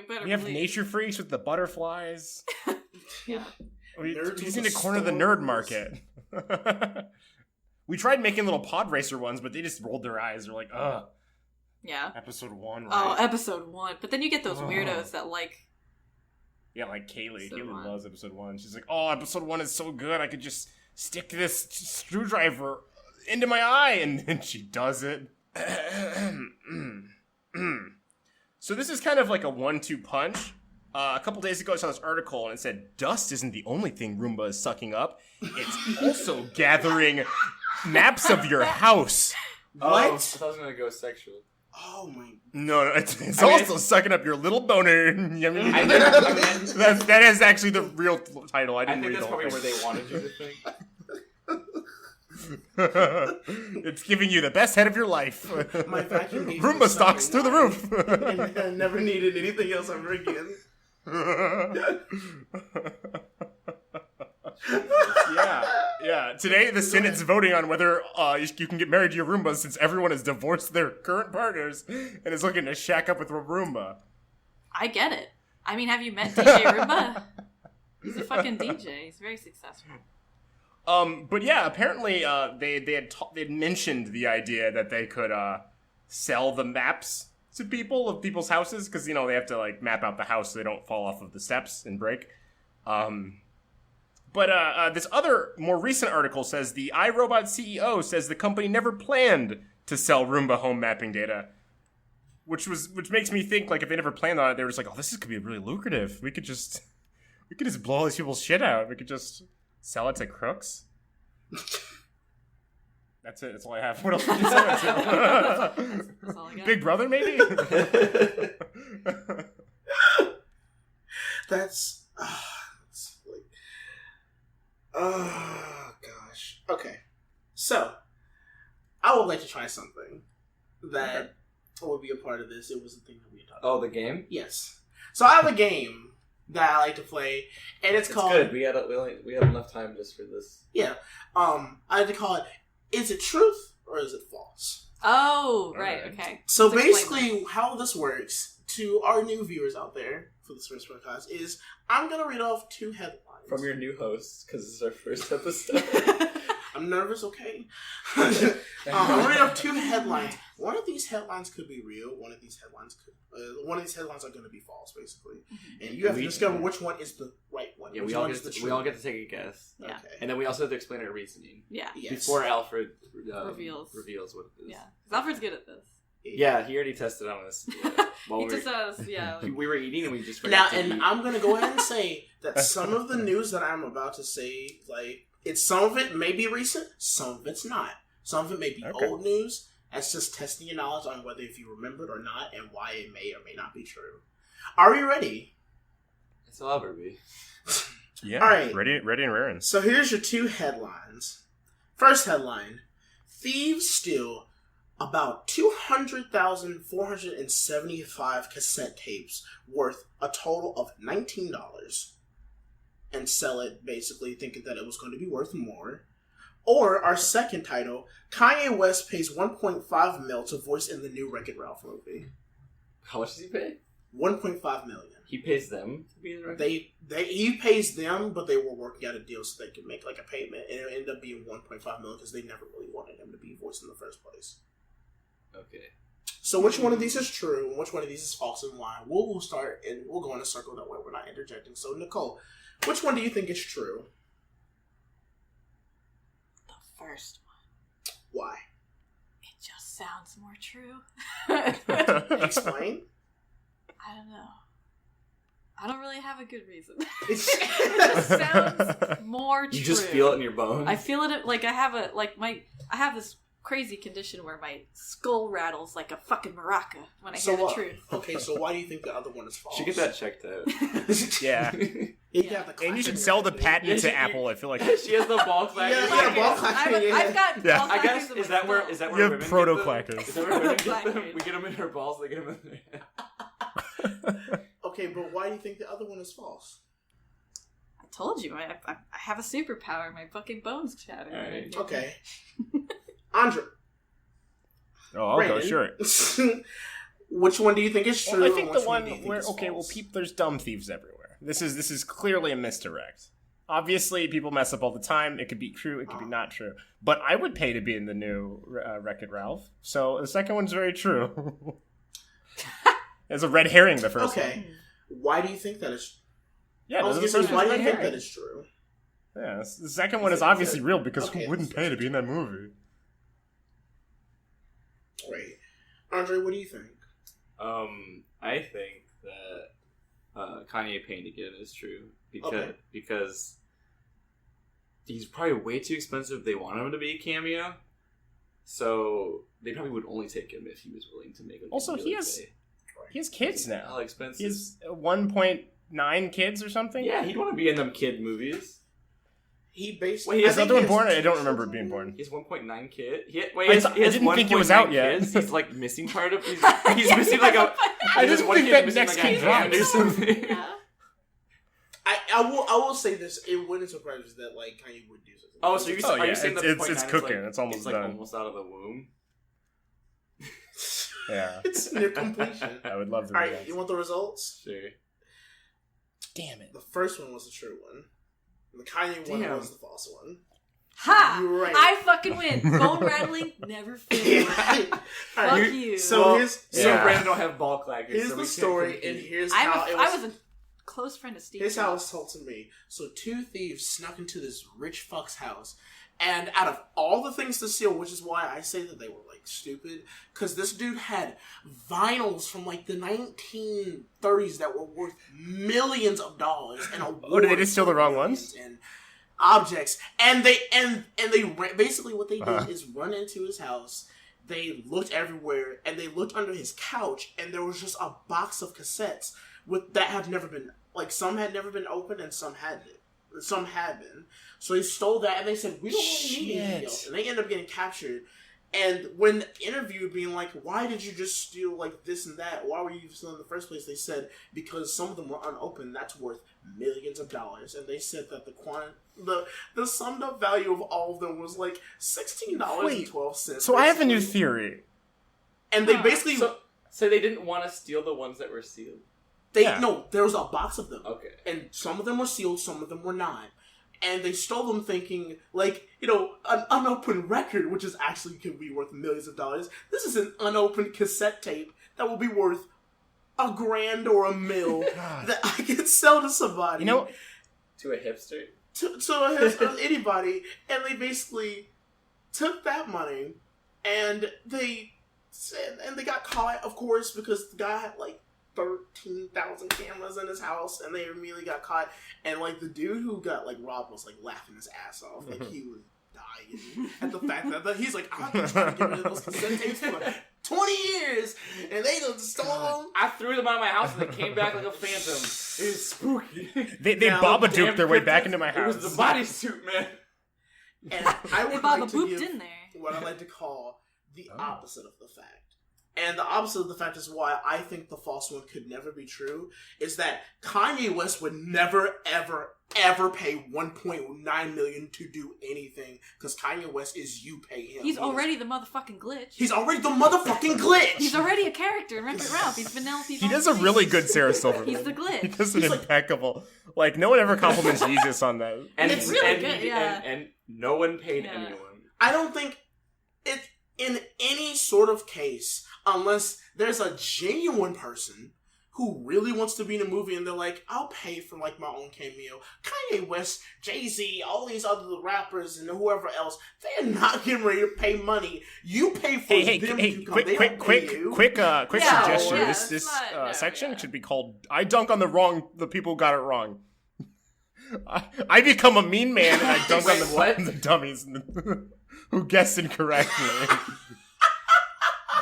better. We have believe. nature freaks with the butterflies. Yeah. We Nerds just with need to the corner the Star nerd Wars. market. We tried making little pod racer ones, but they just rolled their eyes. They're like, ugh. Yeah. Episode 1, right? Oh, episode 1. But then you get those Oh. weirdos that like. Yeah, like Kaley. Episode Kaley 1. loves episode 1. She's like, oh, episode 1 is so good. I could just stick this screwdriver into my eye. And then she does it. So this is kind of like a 1-2 punch. A couple days ago, I saw this article, and it said, dust isn't the only thing Roomba is sucking up. It's also gathering maps of your house. What? I thought I was gonna go sexual. Oh my... No, it's I mean, also sucking up your little boner. I That is actually the real title. I didn't think read that's the whole probably where thing. they wanted you to think. It's giving you the best head of your life. My vacuum needs Roomba to stocks stop through the roof. and I never needed anything else ever again. Yeah. Yeah, today the Senate's voting on whether you can get married to your Roomba since everyone has divorced their current partners and is looking to shack up with a Roomba. I get it. I mean, have you met DJ Roomba? He's a fucking DJ. He's very successful. But yeah, apparently they'd mentioned the idea that they could sell the maps to people of people's houses because, they have to, like, map out the house so they don't fall off of the steps and break. But this other, more recent article says the iRobot CEO says the company never planned to sell Roomba home mapping data, which makes me think, like, if they never planned on it, they were just like, oh, this could be really lucrative. We could just blow all these people's shit out. We could just sell it to crooks. That's it. That's all I have. What else would you sell it to? That's all I got. Big Brother, maybe? That's like, oh gosh. Okay, so I would like to try something that would be a part of this. It was a thing that we had talked about. Oh, the game? Yes. So I have a game that I like to play, and it's called. Good. We had enough time just for this. Yeah. I like to call it. Is it truth or is it false? Oh, right. Okay. So Let's explain basically, how this works to our new viewers out there for this first podcast is I'm gonna read off 2 headlines From your new host, because this is our first episode. I'm nervous, okay? I'm gonna read off 2 headlines. One of these headlines could be real. One of these headlines are going to be false, basically. And you have to discover which one is the right one. Yeah, which we all one get is the to, true we all one. get to take a guess. Yeah. Okay. And then we also have to explain our reasoning. Yeah. Yes. Before Alfred Reveals what it is. Yeah. 'Cause Alfred's good at this. Yeah, he already tested on us. While He we just does, yeah. Like, we were eating and we just Now, forgot to and eat. I'm going to go ahead and say that some of the news that I'm about to say, like, some of it may be recent, some of it's not. Some of it may be old news. That's just testing your knowledge on whether if you remember it or not and why it may or may not be true. Are we ready? It's all ever be. Yeah. All right. Ready and raring. So here's your 2 headlines. First headline: Thieves steal about 200,475 cassette tapes worth a total of $19 and sell it, basically thinking that it was going to be worth more. Or our second title: Kanye West pays $1.5 million to voice in the new Wreck-It Ralph movie. How much does he pay? $1.5 million. He pays them to be in the record? He pays them, but they were working out a deal so they could make like a payment, and it ended up being $1.5 million because they never really wanted him to be voiced in the first place. Okay. So which one of these is true and which one of these is false and why? We'll start and we'll go in a circle that way we're not interjecting. So Nicole, which one do you think is true? the first one. Why? It just sounds more true. Explain. I don't know. I don't really have a good reason. It's It just sounds more true. You just feel it in your bones? I feel it like I have this crazy condition where my skull rattles like a fucking maraca when I hear the truth. Okay, so why do you think the other one is false? Should get that checked out. Yeah. Yeah. And you should sell the patent to Apple, I feel like. She has the ball clacker. Yeah, ball clacker. I've got Yeah. ball I guess, clackers in is my that where skull. women You have get proto them? clackers. Is that where women get them? Clackers. We get them in her balls, they get them in their Okay, but why do you think the other one is false? I told you, I have a superpower. My fucking bones shatter. Alright. Okay. Andre. Oh, I'll go, sure. Which one do you think is true? Well, I think and the which one do you think where, is okay, well, false? there's dumb thieves everywhere. This is clearly a misdirect. Obviously, people mess up all the time. It could be true, it could be not true. But I would pay to be in the new Wreck-It Ralph. So the second one's very true. It's a red herring, the first one. Okay. Why do you think that is? Yeah, I was the gonna first say, why one's do you red think that herring. is true? Yeah, the second one is obviously real because Okay, who wouldn't pay to be in that movie? Great. Andre, what do you think? I think that Kanye paying to get it is true because he's probably way too expensive if they want him to be a cameo. So they probably would only take him if he was willing to make a Also, really he has kids now. How expensive? He has 1.9 kids or something? Yeah, he'd want to be in them kid movies. He basically. Wait, he Is the other one born? I don't remember it being born. He has 1.9 kid. I didn't think it was out yet. Kids. He's like missing part of. He's missing like a. I there's didn't one think kid that missing, next like, a kid hand dropped. or something. Yeah. I will say this. It wouldn't surprise me that like Kanye would do something. Oh, so are you saying that it's cooking? It's almost done. Almost out of the womb. Yeah, it's near completion. I would love to. All right, you want the results? Sure. Damn it! The first one was the true one. The Kanye one was the false one. Ha! You're right. I fucking win. Bone rattling never fails. Fuck you. So Brandon don't have ball clackers. Here's so the story, and here's how it was. I was a close friend of Steve. Here's how it was told to me. So 2 thieves snuck into this rich fuck's house, and out of all the things to steal, which is why I say that they were like stupid, because this dude had vinyls from like the 1930s that were worth millions of dollars, and did they just steal the wrong ones? And objects, and they basically what they did is run into his house. They looked everywhere, and they looked under his couch, and there was just a box of cassettes that have never been, like, some had never been opened, and some had been. So they stole that, and they said, we don't really need anything else. And they ended up getting captured. And when interviewed, being like, why did you just steal, like, this and that? Why were you stealing in the first place? They said, because some of them were unopened, that's worth millions of dollars. And they said that the summed up value of all of them was, like, $16.12. So I have a new theory. And they basically... So they didn't want to steal the ones that were sealed? No, there was a box of them. Okay. And some of them were sealed, some of them were not. And they stole them thinking, like, you know, an unopened record, which is actually could be worth millions of dollars. This is an unopened cassette tape that will be worth $1,000 or $1 million that I could sell to somebody. You know, to a hipster? To anybody. And they basically took that money and they got caught, of course, because the guy had, like, 13,000 cameras in his house, and they immediately got caught. And like the dude who got like robbed was like laughing his ass off, like he was dying at the fact that he's like, I've been trying to get rid of those cassette tapes for like 20 years, and they just stole them. I threw them out of my house, and they came back like a phantom. It was spooky. They Babadooked their way back into my house. It was the bodysuit, man. And I would like to give in there. what I like to call the opposite of the fact. And the opposite of the fact is why I think the false one could never be true, is that Kanye West would never, ever, ever pay $1.9 million to do anything, because Kanye West is you pay him. He's already the motherfucking glitch. He's already the motherfucking glitch! He's already a character in Wreck-It Ralph. He's Vanellope. He does a really good Sarah Silverman. He's the glitch. He does an impeccable. Like, no one ever compliments Jesus on that. And it's really good, yeah. And no one paid anyone. I don't think it, in any sort of case, unless there's a genuine person who really wants to be in a movie and they're like, I'll pay for like my own cameo. Kanye West, Jay-Z, all these other rappers and whoever else, they're not getting ready to pay money. You pay for them to come. Quick suggestion. Yeah, this section should be called I dunk on the people who got it wrong. I become a mean man and I dunk on the dummies who guessed incorrectly.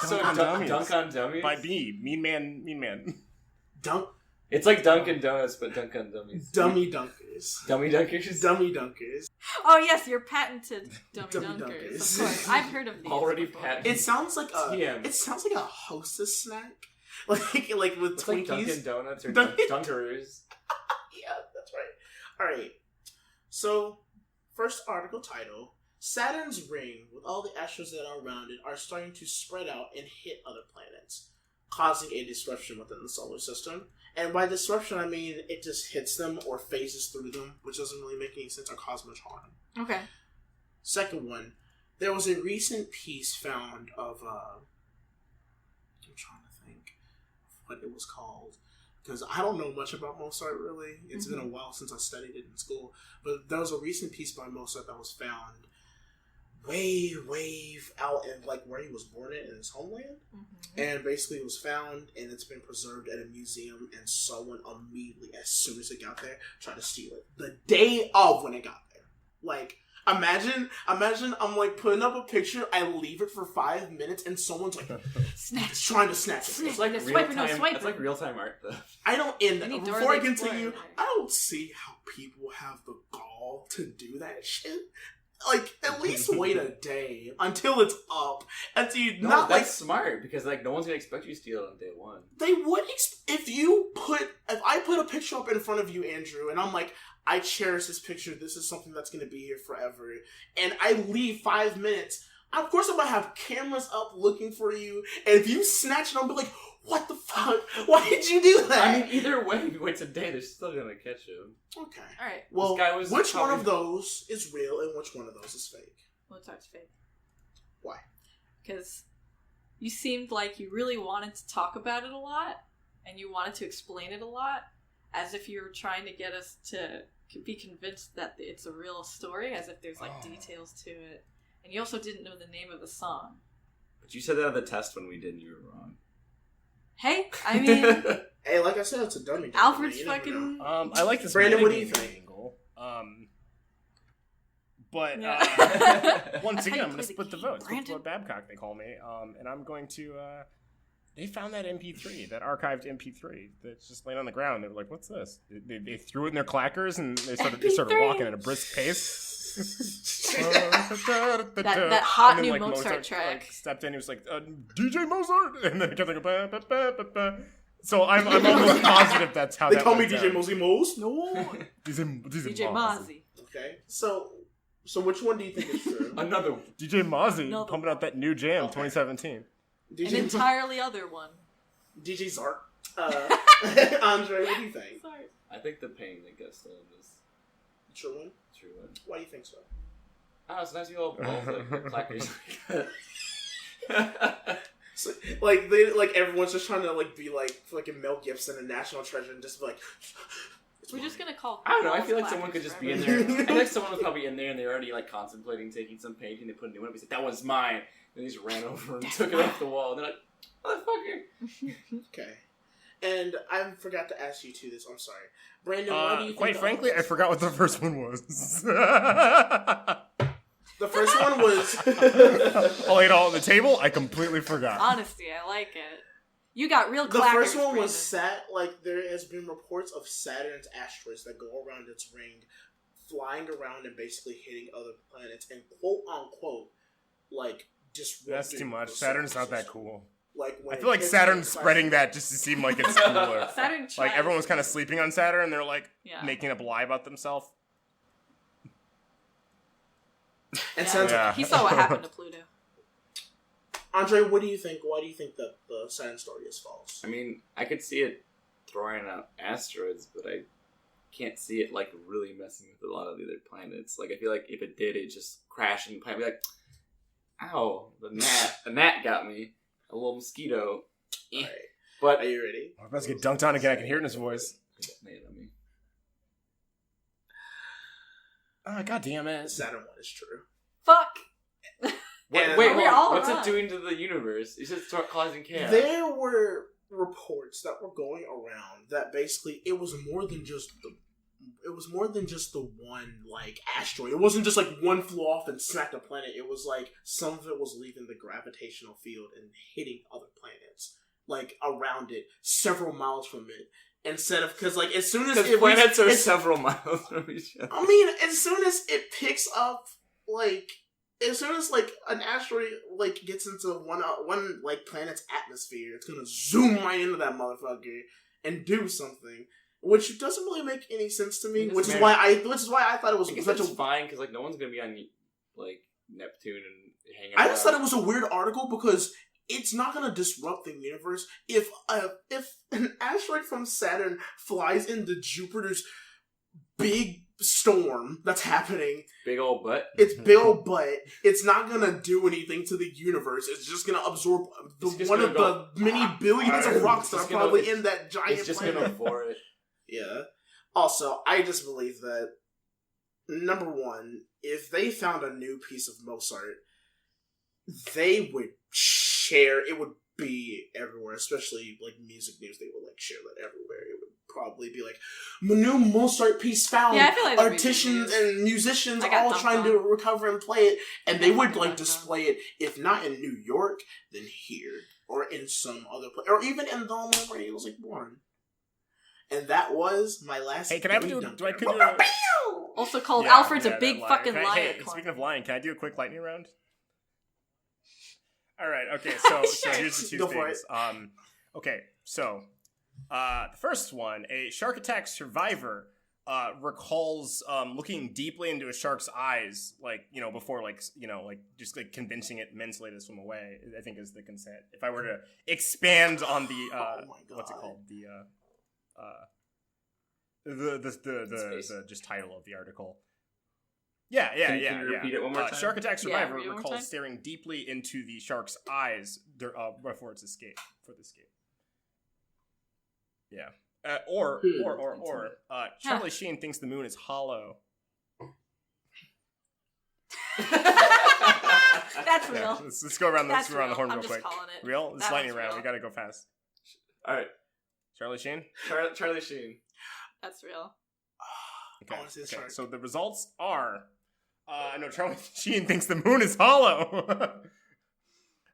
So dunk on dummies? By me. Mean man. Dunk. It's like Dunkin' Donuts, but dunk on dummies. Dummy dunkers. Dummy dunkers? Dummy dunkers. Oh yes, you're patented dummy dunkers. dunkers. Of course, I've heard of these. Already before. patented. It sounds like a Hostess snack. Like with it's Twinkies. Like Dunkin' Donuts or Dunkaroos. Yeah, that's right. Alright. So, first article title. Saturn's ring, with all the asteroids that are around it, are starting to spread out and hit other planets, causing a disruption within the solar system. And by disruption, I mean it just hits them or phases through them, which doesn't really make any sense or cause much harm. Okay. Second one, there was a recent piece found of, I'm trying to think what it was called, because I don't know much about Mozart, really. It's been a while since I studied it in school. But there was a recent piece by Mozart that was found way out in like where he was born in his homeland, and basically it was found and it's been preserved at a museum, and someone immediately, as soon as it got there, tried to steal it the day of when it got there. Like, imagine I'm like putting up a picture, I leave it for 5 minutes, and someone's like trying to snatch it. It's like it's like real-time art though. I don't, and before I continue, I don't see how people have the gall to do that shit. like, at least wait a day until it's up. And so you No, not that's like smart because like no one's gonna expect you to steal it on day one. they would if I put a picture up in front of you, Andrew, and I'm like, I cherish this picture. This is something that's gonna be here forever. And I leave 5 minutes. Of course, I'm gonna have cameras up looking for you. And if you snatch it, I'll be like, what the fuck? Why did you do that? I mean, either way, if he waits a day, they're still gonna catch him. Okay. All right. Well, This guy was which probably- one of those is real and which one of those is fake? Mozart's fake. Why? Because you seemed like you really wanted to talk about it a lot, and you wanted to explain it a lot, as if you were trying to get us to be convinced that it's a real story, as if there's like details to it. And you also didn't know the name of the song. But you said that on the test when we did, and you were wrong. Hey, I mean, Hey, like I said, it's a dummy. Alfred's You never fucking. know. I like this Brandon, what do you metagaming think? angle. But Yeah. once That's how again, you I'm going play to the split the game, vote. Split Brandon. Babcock, they call me. And I'm going to. They found that MP3, that archived MP3 that's just laying on the ground. They were like, "What's this?" They threw it in their clackers and they started walking at a brisk pace. That hot And then, new Mozart track. Like, stepped in. He was like, "DJ Mozart," and then it kept like ba, ba, ba, ba, ba. So I'm almost positive that's how They that call me went DJ down. Mosey Mose? No. DJ Mozzie. Okay. So which one do you think is true? Another one. DJ Mozzie Another pumping out that new jam, Okay. 2017. An DJ, entirely other one. DJ Zark. Andre, what do you think? Sorry. I think the pain that gets stolen is True one? a true one. Why do you think so? Oh, it's nice you all balls like clackers. So, like everyone's just trying to like be like fucking Mel Gibson and National Treasure and just be like. We're just gonna call. I don't know. I feel like clackers someone could just be in forever. there. I feel like someone was probably in there and they're already like contemplating taking some painting. They put a new one up. He said, "That one's mine." And they just ran over and took it off the wall. And they're like, "Motherfucker!" Okay. And I forgot to ask you too. This. I'm sorry, Brandon. Why do you think? Quite frankly, I forgot what the first one was. The first one was. I'll lay it all on the table. I completely forgot. Honesty, I like it. You got real. The clackers, first one was Brandon. there has been reports of Saturn's asteroids that go around its ring, flying around and basically hitting other planets and quote unquote like disrupting. That's too much. the Saturn's solar not that system. cool. Like when I feel like it hits Saturn's the spreading that just to seem like it's cooler. Saturn Like tried. everyone was kind of sleeping on Saturn, and they're like Yeah. making up a lie about themselves. And Yeah. sounds Yeah. He saw what happened to Pluto. Andre, what do you think? Why do you think that the Saturn story is false? I mean, I could see it throwing out asteroids, but I can't see it like really messing with a lot of the other planets. Like I feel like if it did, it just crash and planet. Be like, ow, the gnat got me. A little mosquito. Alright. But Are you ready? I'm about to get dunked on again. I can hear it in his voice. on me. God damn it. Saturn one is true. Fuck. And Wait, we're all what's wrong. it doing to the universe? It's just start causing chaos. There were reports that were going around that basically it was more than just the one like asteroid. It wasn't just like one flew off and smacked a planet. It was like some of it was leaving the gravitational field and hitting other planets like around it, several miles from it. Instead of because like as soon as Because it planets are it's- several miles from each other. I mean, as soon as it picks up, like, as soon as, like, an asteroid, like, gets into one like, planet's atmosphere, it's gonna zoom right into that motherfucker and do something, which doesn't really make any sense to me, which is why I thought it was I guess such that's a... fine, because, like, no one's gonna be on, like, Neptune and hanging I just around. thought it was a weird article because it's not gonna disrupt the universe. If an asteroid from Saturn flies into Jupiter's big storm that's happening, Big old butt. it's Bill, but it's not gonna do anything to the universe. It's just gonna absorb It's just one gonna of go, the many billions of rocks that are It's gonna- probably it's- in that giant It's just planet. gonna for it. Yeah. Also, I just believe that, number one, if they found a new piece of Mozart, they would share, it would be everywhere, especially, like, music news, they would, like, share that everywhere. It would probably be like, new Mozart piece found, Yeah, I feel like that'd be artisans good news. and musicians I got all dumped trying on. to recover and play it, and they would, like, dumped on. display it, if not in New York, then here, or in some other place, or even in the home where he was, like, born. And that was my last. Hey, can I do Also called Alfred's a big fucking lion. Hey, speaking of lion, can I do a quick lightning round? All right. Okay. So here's the two things. Okay. So the first one, a shark attack survivor recalls looking deeply into a shark's eyes, before just convincing it mentally to swim away. I think is the consent. If I were to expand on the what's it called, the just title of the article. Can you repeat it one more time? Shark attack survivor recalls staring deeply into the shark's eyes before its escape. Yeah. Or Charlie Sheen thinks the moon is hollow. That's real. Yeah, let's go around the horn real quick. It. Real? It's lightning round. We gotta go fast. All right. Charlie Sheen? Charlie Sheen. That's real. Okay. So the results are... Charlie Sheen thinks the moon is hollow.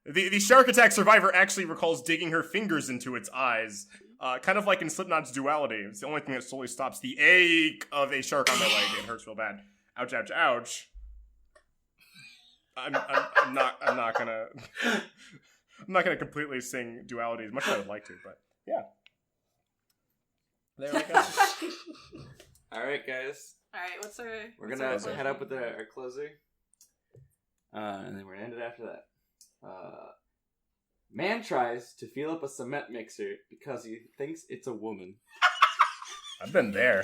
The shark attack survivor actually recalls digging her fingers into its eyes. Kind of like in Slipknot's Duality. It's the only thing that slowly stops the ache of a shark on my leg. It hurts real bad. Ouch, ouch, ouch. I'm not gonna completely sing Duality as much as I would like to, but yeah. There we go. All right, guys. All right, We're gonna head up with our closer, and then we're gonna end it after that. Man tries to feel up a cement mixer because he thinks it's a woman. I've been there.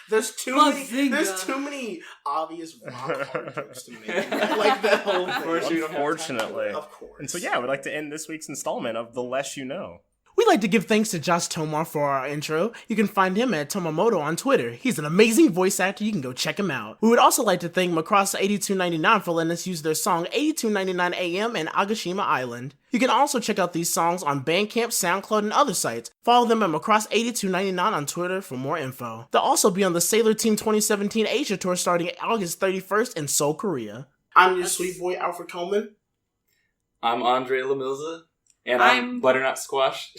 There's too many obvious rock hard jokes to make. Like that whole thing. Unfortunately. Of course. And so I would like to end this week's installment of The Less You Know. We'd like to give thanks to Josh Tomar for our intro. You can find him at Tomamoto on Twitter. He's an amazing voice actor. You can go check him out. We would also like to thank Macross8299 for letting us use their song 8299 AM and Agashima Island. You can also check out these songs on Bandcamp, SoundCloud, and other sites. Follow them at Macross8299 on Twitter for more info. They'll also be on the Sailor Team 2017 Asia Tour starting August 31st in Seoul, Korea. I'm your sweet boy, Alfred Coleman. I'm André Lemilza. And I'm Butternut Squash.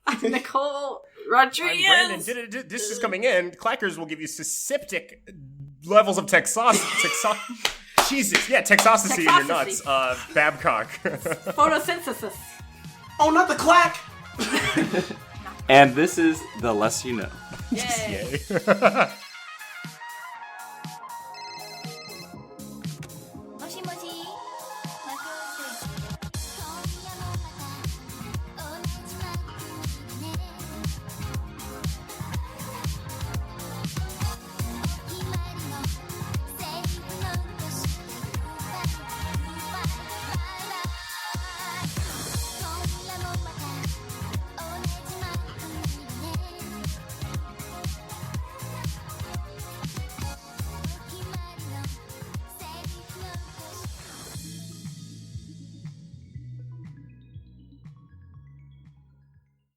I'm Nicole Rodriguez. I'm Brandon. This is coming in. Clackers will give you susceptic levels of Jesus. Yeah, Texosity in your nuts. Babcock. Photosynthesis. Oh, not the clack! And this is The Less You Know. Yay. Yay.